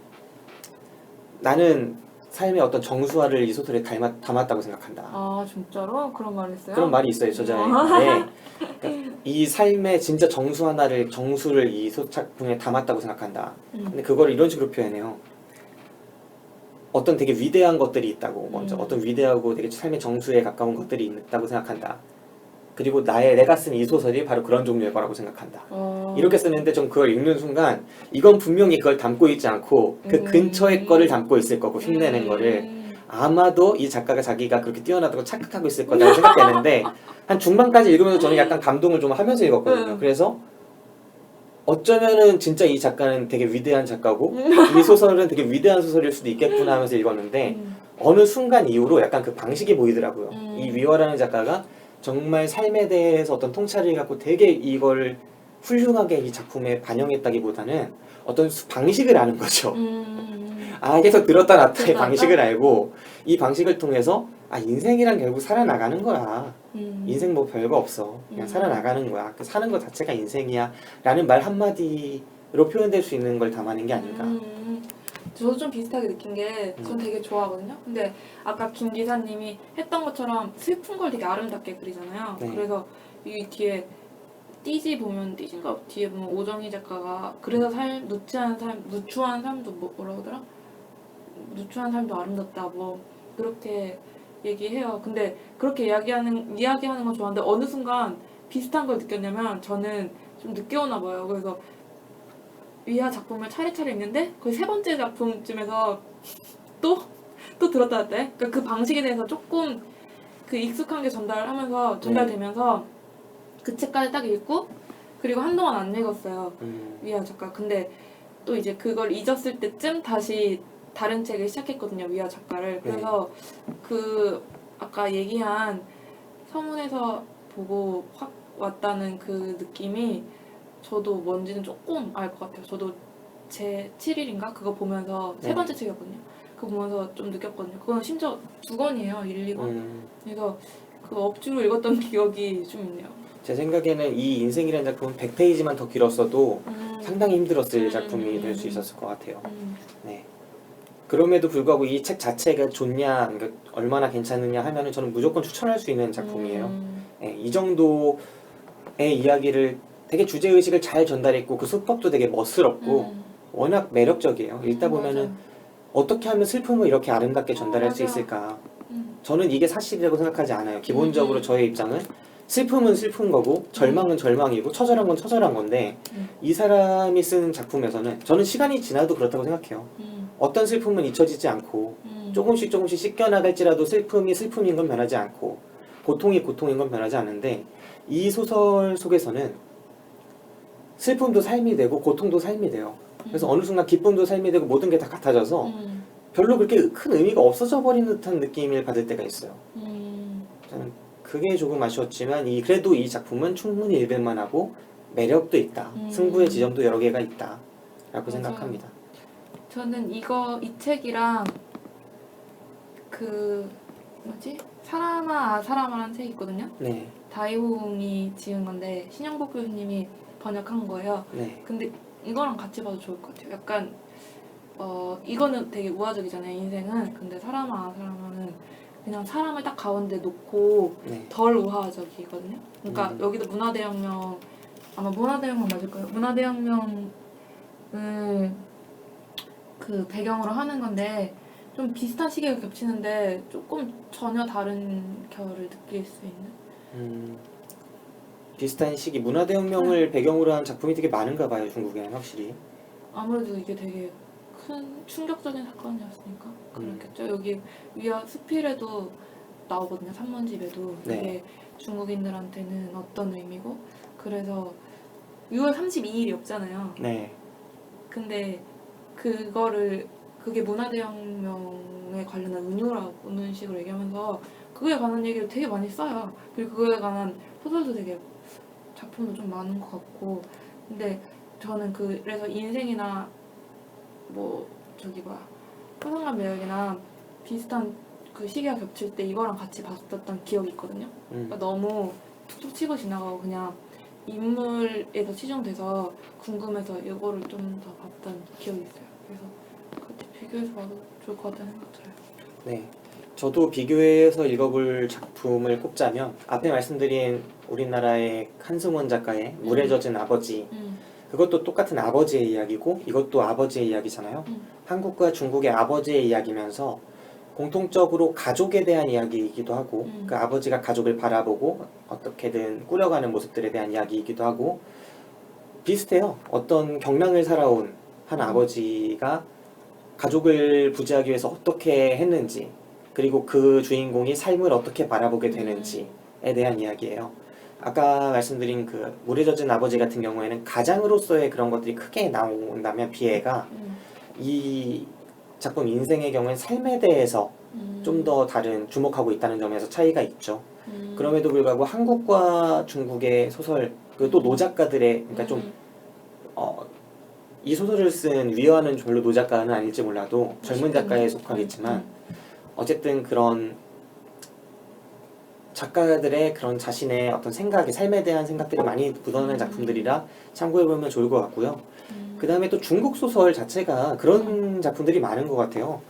나는 삶의 어떤 정수화를 이 소설에 담았다고 생각한다. 아 진짜로? 그런 말 했어요? 그런 말이 있어요. 저자의 말에 그러니까 이 삶의 진짜 정수를 이 작품에 담았다고 생각한다. 근데 그걸 이런 식으로 표현해요. 어떤 되게 위대한 것들이 있다고 먼저 어떤 위대하고 되게 삶의 정수에 가까운 것들이 있다고 생각한다. 그리고 내가 쓴 이 소설이 바로 그런 종류의 거라고 생각한다. 이렇게 쓰는데 좀 그걸 읽는 순간 이건 분명히 그걸 담고 있지 않고 그 근처의 거를 담고 있을 거고 흉내낸 거를 아마도 이 작가가 자기가 그렇게 뛰어나다고 착각하고 있을 거라고 생각되는데 한 중반까지 읽으면서 저는 약간 감동을 좀 하면서 읽었거든요. 그래서 어쩌면은 진짜 이 작가는 되게 위대한 작가고 이 소설은 되게 위대한 소설일 수도 있겠구나 하면서 읽었는데 어느 순간 이후로 약간 그 방식이 보이더라고요. 이 위화라는 작가가 정말 삶에 대해서 어떤 통찰을 갖고 되게 이걸 훌륭하게 이 작품에 반영했다기보다는 어떤 방식을 아는 거죠. 계속 들었다 놨다의 방식을 알고 이 방식을 통해서 인생이란 결국 살아나가는 거야. 인생 뭐 별거 없어. 그냥 살아나가는 거야. 그 사는 것 자체가 인생이야. 라는 말 한마디로 표현될 수 있는 걸 담아낸 게 아닌가. 저도 좀 비슷하게 느낀 게 전 되게 좋아하거든요. 근데 아까 김 기사님이 했던 것처럼 슬픈 걸 되게 아름답게 그리잖아요. 네. 그래서 이 뒤에 띠지인가 뒤에 보면 오정희 작가가 그래서 누추한 삶도 뭐라 그러더라? 누추한 삶도 아름답다 뭐 그렇게 얘기해요. 근데 그렇게 이야기하는 건 좋아하는데 어느 순간 비슷한 걸 느꼈냐면 저는 좀 늦게 오나 봐요. 그래서 위화 작품을 차례차례 읽는데 거의 세 번째 작품쯤에서 또 들었다 놨다 해. 그러니까 그 방식에 대해서 조금 그 익숙한 게 전달되면서 그 책까지 딱 읽고 그리고 한동안 안 읽었어요. 위화 작가. 근데 또 이제 그걸 잊었을 때쯤 다시 다른 책을 시작했거든요. 위화 작가를. 그래서 그 아까 얘기한 서문에서 보고 확 왔다는 그 느낌이 저도 뭔지는 조금 알 것 같아요. 저도 제 7일인가 그거 보면서 세 번째 책이었거든요. 그거 보면서 좀 느꼈거든요. 그건 심지어 2권이에요. 1, 2권. 그래서 그 억지로 읽었던 기억이 좀 있네요. 제 생각에는 이 인생이라는 작품은 100페이지만 더 길었어도 상당히 힘들었을 작품이 될 수 있었을 것 같아요. 네. 그럼에도 불구하고 이 책 자체가 좋냐, 그러니까 얼마나 괜찮느냐 하면은 저는 무조건 추천할 수 있는 작품이에요. 네, 이 정도의 이야기를 되게 주제의식을 잘 전달했고 그 수법도 되게 멋스럽고 워낙 매력적이에요. 읽다 보면은 맞아요. 어떻게 하면 슬픔을 이렇게 아름답게 전달할 수 있을까. 저는 이게 사실이라고 생각하지 않아요. 기본적으로 저의 입장은 슬픔은 슬픈 거고 절망은 절망이고 처절한 건 처절한 건데 이 사람이 쓰는 작품에서는 저는 시간이 지나도 그렇다고 생각해요. 어떤 슬픔은 잊혀지지 않고 조금씩 씻겨나갈지라도 슬픔이 슬픔인 건 변하지 않고 고통이 고통인 건 변하지 않는데 이 소설 속에서는 슬픔도 삶이 되고 고통도 삶이 돼요. 그래서 어느 순간 기쁨도 삶이 되고 모든 게 다 같아져서 별로 그렇게 큰 의미가 없어져 버린 듯한 느낌을 받을 때가 있어요. 저는 그게 조금 아쉬웠지만 그래도 이 작품은 충분히 읽을만 하고 매력도 있다. 승부의 지점도 여러 개가 있다. 라고 생각합니다. 저는 이 책이랑 사람아라는 책이 있거든요. 네. 다이홍이 지은 건데 신영복 교수님이 번역한 거예요. 네. 근데 이거랑 같이 봐도 좋을 것 같아요. 약간 이거는 되게 우화적이잖아요. 인생은. 근데 사람아는 그냥 사람을 딱 가운데 놓고 덜 우화적이거든요. 그러니까 여기도 문화대혁명 아마 문화대혁명 맞을 거예요. 문화대혁명을 그 배경으로 하는 건데 좀 비슷한 시기가 겹치는데 조금 전혀 다른 결을 느낄 수 있는. 비슷한 시기 문화대혁명을 배경으로 한 작품이 되게 많은가 봐요. 중국에는 확실히. 아무래도 이게 되게 큰 충격적인 사건이었으니까 그렇겠죠. 여기 위아 수필에도 나오거든요. 산문집에도 이게 중국인들한테는 어떤 의미고 그래서 6월 32일이 없잖아요. 네. 근데 그게 문화대혁명에 관련한 운운식으로 얘기하면서 그거에 관한 얘기를 되게 많이 써요. 그리고 그거에 관한 소설도 되게 작품도 좀 많은 것 같고 근데 저는 그래서 인생이나 화성간 매력이나 비슷한 그 시기가 겹칠 때 이거랑 같이 봤었던 기억이 있거든요. 그러니까 너무 툭툭 치고 지나가고 그냥 인물에서 치중돼서 궁금해서 이거를 좀 더 봤던 기억이 있어요. 그래서 같이 비교해서 봐도 좋을 것 같다는 생각 들어요. 네. 저도 비교해서 읽어볼 작품을 꼽자면 앞에 말씀드린 우리나라의 한승원 작가의 물에 젖은 아버지 그것도 똑같은 아버지의 이야기고 이것도 아버지의 이야기잖아요. 한국과 중국의 아버지의 이야기면서 공통적으로 가족에 대한 이야기이기도 하고 그 아버지가 가족을 바라보고 어떻게든 꾸려가는 모습들에 대한 이야기이기도 하고 비슷해요. 어떤 경랑을 살아온 한 아버지가 가족을 부지하기 위해서 어떻게 했는지 그리고 그 주인공이 삶을 어떻게 바라보게 되는지에 대한 이야기예요. 아까 말씀드린 그 물에 젖은 아버지 같은 경우에는 가장으로서의 그런 것들이 크게 나온다면 비애가 이 작품 인생의 경우엔 삶에 대해서 좀 더 다른 주목하고 있다는 점에서 차이가 있죠. 그럼에도 불구하고 한국과 중국의 소설 그리고 또 노작가들의 그러니까 좀 이 소설을 쓴 위어하는 별로 노작가는 아닐지 몰라도 젊은 작가에 속하겠지만 어쨌든 그런 작가들의 그런 자신의 어떤 생각이 삶에 대한 생각들이 많이 묻어나는 작품들이라 참고해보면 좋을 것 같고요. 그 다음에 또 중국 소설 자체가 그런 작품들이 많은 것 같아요.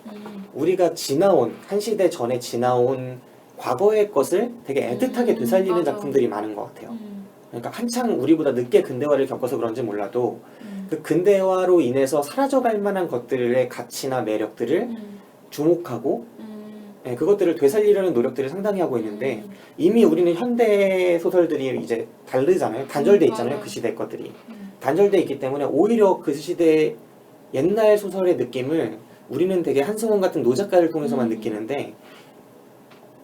우리가 지나온 한 시대 전에 지나온 과거의 것을 되게 애틋하게 되살리는 맞아. 작품들이 많은 것 같아요. 그러니까 한창 우리보다 늦게 근대화를 겪어서 그런지 몰라도 그 근대화로 인해서 사라져갈 만한 것들의 가치나 매력들을 주목하고 그것들을 되살리려는 노력들을 상당히 하고 있는데 이미 우리는 현대 소설들이 이제 다르잖아요. 단절돼 있잖아요. 맞아요. 그 시대 것들이 단절돼 있기 때문에 오히려 그 시대 옛날 소설의 느낌을 우리는 되게 한승원 같은 노작가를 통해서만 느끼는데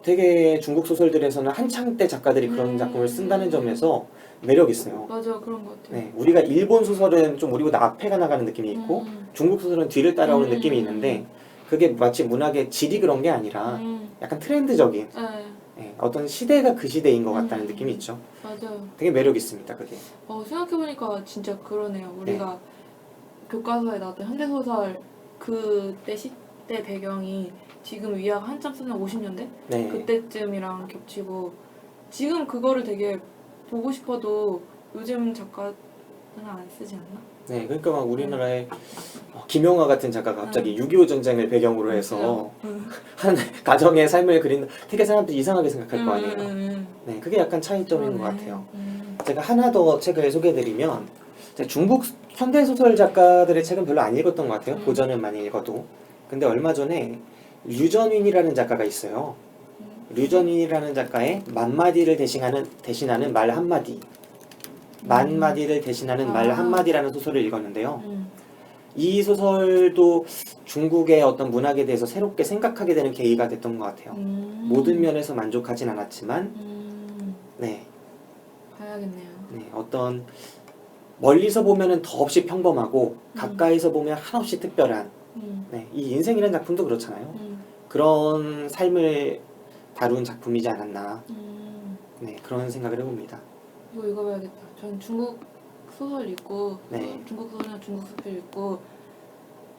되게 중국 소설들에서는 한창 때 작가들이 그런 작품을 쓴다는 점에서 매력 있어요. 맞아, 그런 것 같아요. 네, 우리가 일본 소설은 좀 우리보다 앞에가 나가는 느낌이 있고 중국 소설은 뒤를 따라오는 느낌이 있는데 그게 마치 문학의 질이 그런 게 아니라 약간 트렌드적인 어떤 시대가 그 시대인 것 같다는 느낌이 있죠. 맞아요. 되게 매력 있습니다. 그게. 생각해보니까 진짜 그러네요. 우리가 교과서에 나왔던 현대소설 그때 시대 배경이 지금 위아가 한참 쓰는 50년대? 네. 그때쯤이랑 겹치고 지금 그거를 되게 보고 싶어도 요즘 작가는 안 쓰지 않나? 네, 그러니까 막 우리나라에 김영하 같은 작가가 갑자기 6.25 전쟁을 배경으로 해서 한 가정의 삶을 그린 되게 사람들이 이상하게 생각할 거 아니에요. 네, 그게 약간 차이점인 것 같아요. 제가 하나 더 책을 소개해드리면 제가 중국 현대소설 작가들의 책은 별로 안 읽었던 것 같아요. 고전은 많이 읽어도. 근데 얼마 전에 류전윈이라는 작가가 있어요. 류전윈이라는 작가의 만마디를 대신하는 말 한마디 만마디를 대신하는 말 한마디라는 소설을 읽었는데요. 이 소설도 중국의 어떤 문학에 대해서 새롭게 생각하게 되는 계기가 됐던 것 같아요. 모든 면에서 만족하진 않았지만 네, 봐야겠네요. 네, 어떤 멀리서 보면은 더없이 평범하고 가까이서 보면 한없이 특별한 네, 이 인생이라는 작품도 그렇잖아요. 그런 삶을 다룬 작품이지 않았나 네, 그런 생각을 해봅니다. 이거 읽어봐야겠다. 전 중국 소설 읽고 중국 소설이나 중국 소설 읽고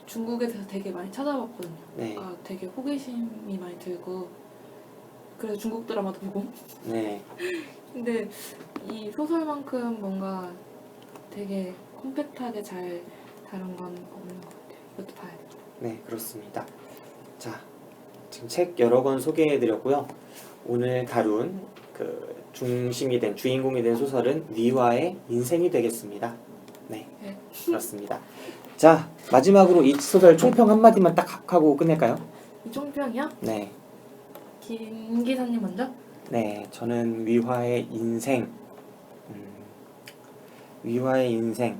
중국에 대해서 되게 많이 찾아봤거든요. 네. 그러니까 되게 호기심이 많이 들고 그래서 중국 드라마도 보고 네, 근데 이 소설만큼 뭔가 되게 컴팩트하게 잘 다룬 건 없는 것 같아요. 이것도 봐야겠다. 네, 그렇습니다. 자, 지금 책 여러 권 소개해드렸고요. 오늘 다룬 그 중심이 된 주인공이 된 소설은 위화의 인생이 되겠습니다. 네, 그렇습니다. 자, 마지막으로 이 소설 총평 한마디만 딱 하고 끝낼까요? 이 총평이요? 네, 김 기사님 먼저? 네, 저는 위화의 인생, 위화의 인생.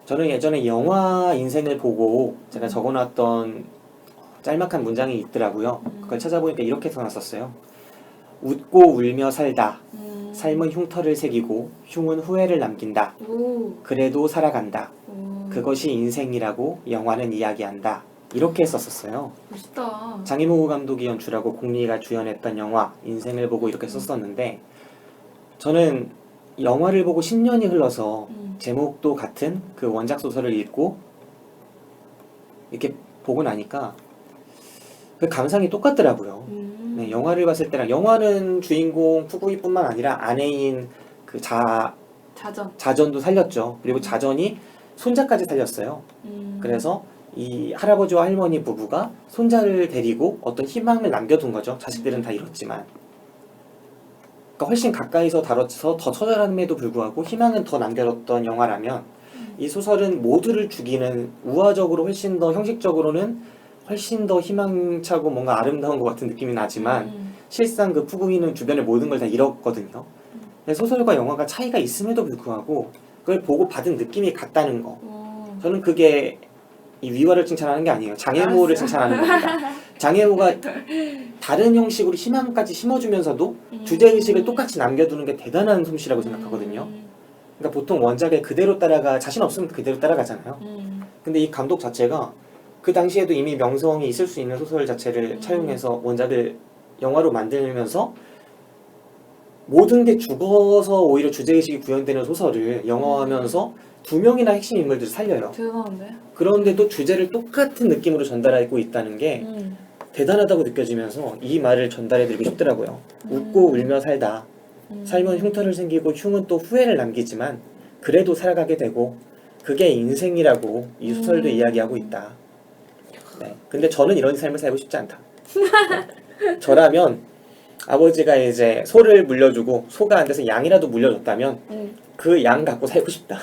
저는 예전에 영화 인생을 보고 제가 적어놨던 짤막한 문장이 있더라고요. 그걸 찾아보니까 이렇게 써놨었어요. 웃고 울며 살다. 삶은 흉터를 새기고 흉은 후회를 남긴다. 오. 그래도 살아간다. 오. 그것이 인생이라고 영화는 이야기한다. 이렇게 썼었어요. 멋있다. 장이모우 감독이 연출하고 공리가 주연했던 영화 인생을 보고 이렇게 썼었는데 저는 영화를 보고 10년이 흘러서 제목도 같은 그 원작 소설을 읽고 이렇게 보고 나니까 그 감상이 똑같더라고요. 네, 영화를 봤을 때랑 영화는 주인공 푸구이뿐만 아니라 아내인 그 자전도 살렸죠. 그리고 자전이 손자까지 살렸어요. 그래서 이 할아버지와 할머니 부부가 손자를 데리고 어떤 희망을 남겨둔 거죠. 자식들은 다 잃었지만. 그러니까 훨씬 가까이서 다뤄서 더 처절함에도 불구하고 희망은 더 남겨뒀던 영화라면 이 소설은 모두를 죽이는 우화적으로 훨씬 더 형식적으로는 훨씬 더 희망차고 뭔가 아름다운 것 같은 느낌이 나지만 실상 그 푸구이는 주변의 모든 걸 다 잃었거든요. 근데 소설과 영화가 차이가 있음에도 불구하고 그걸 보고 받은 느낌이 같다는 거. 저는 그게 이 위화를 칭찬하는 게 아니에요. 장애물을 칭찬하는 겁니다. 장애우가 다른 형식으로 희망까지 심어주면서도 주제의식을 똑같이 남겨두는 게 대단한 솜씨라고 생각하거든요. 그러니까 보통 원작에 그대로 따라가 자신 없으면 그대로 따라가잖아요. 근데 이 감독 자체가 그 당시에도 이미 명성이 있을 수 있는 소설 자체를 차용해서 원작을 영화로 만들면서 모든 게 죽어서 오히려 주제의식이 구현되는 소설을 영화화하면서 두 명이나 핵심 인물들을 살려요. 대단한데? 그런데도 주제를 똑같은 느낌으로 전달하고 있다는 게 대단하다고 느껴지면서 이 말을 전달해드리고 싶더라고요. 웃고 울며 살다. 삶은 흉터를 생기고 흉은 또 후회를 남기지만 그래도 살아가게 되고 그게 인생이라고 이 소설도 이야기하고 있다. 네. 근데 저는 이런 삶을 살고 싶지 않다. 네. 저라면 아버지가 이제 소를 물려주고 소가 안 돼서 양이라도 물려줬다면 그 양 갖고 살고 싶다.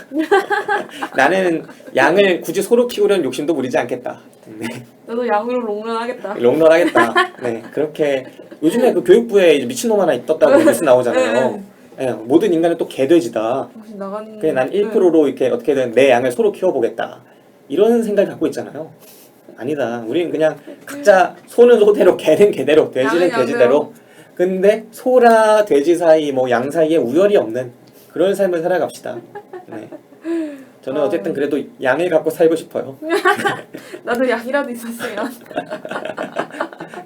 나는 양을 굳이 소로 키우려는 욕심도 부리지 않겠다. 네. 나도 양으로 롱런하겠다. 롱런하겠다. 네, 그렇게 요즘에 그 교육부에 이제 미친놈 하나 떴다고 뉴스 나오잖아요. 네, 모든 인간은 또 개돼지다. 혹시 나간... 그냥 난 1%로 이렇게 어떻게든 내 양을 소로 키워보겠다. 이런 생각을 갖고 있잖아요. 아니다. 우리는 그냥 각자 소는 소대로, 개는 개대로, 돼지는 양은 돼지대로. 근데 소라 돼지 사이, 뭐 양 사이에 우열이 없는 그런 삶을 살아갑시다. 네. 저는 어쨌든 그래도 양을 갖고 살고 싶어요. 나도 양이라도 있었으면.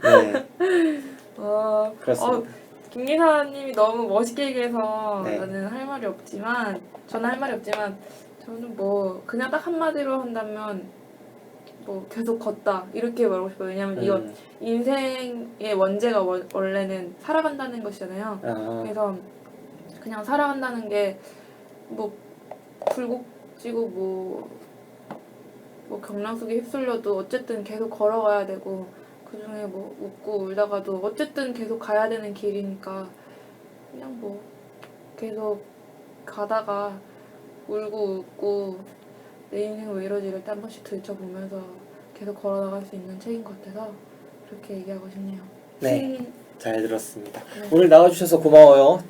네. 그렇습니다. 김기사님이 너무 멋있게 얘기해서 네. 나는 할 말이 없지만 저는 할 말이 없지만 저는 뭐 그냥 딱 한마디로 한다면 뭐 계속 걷다 이렇게 말하고 싶어요. 왜냐면 이건 인생의 원제가 원래는 살아간다는 것이잖아요. 그래서 그냥 살아간다는 게 뭐 굴곡지고 뭐 경랑 속에 휩쓸려도 어쨌든 계속 걸어가야 되고 그중에 뭐 웃고 울다가도 어쨌든 계속 가야 되는 길이니까 그냥 뭐 계속 가다가 울고 웃고 내 인생 왜 이러지 이럴 때 한 번씩 들춰보면서 계속 걸어나갈 수 있는 책인 것 같아서 그렇게 얘기하고 싶네요. 네, 잘 들었습니다. 오늘 나와주셔서 고마워요.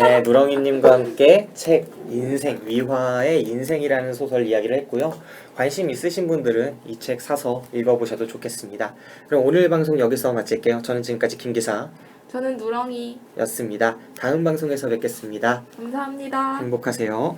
네, 누렁이님과 함께 책 인생, 위화의 인생이라는 소설 이야기를 했고요. 관심 있으신 분들은 이 책 사서 읽어보셔도 좋겠습니다. 그럼 오늘 방송 여기서 마칠게요. 저는 지금까지 김기사 저는 누렁이 였습니다. 다음 방송에서 뵙겠습니다. 감사합니다. 행복하세요.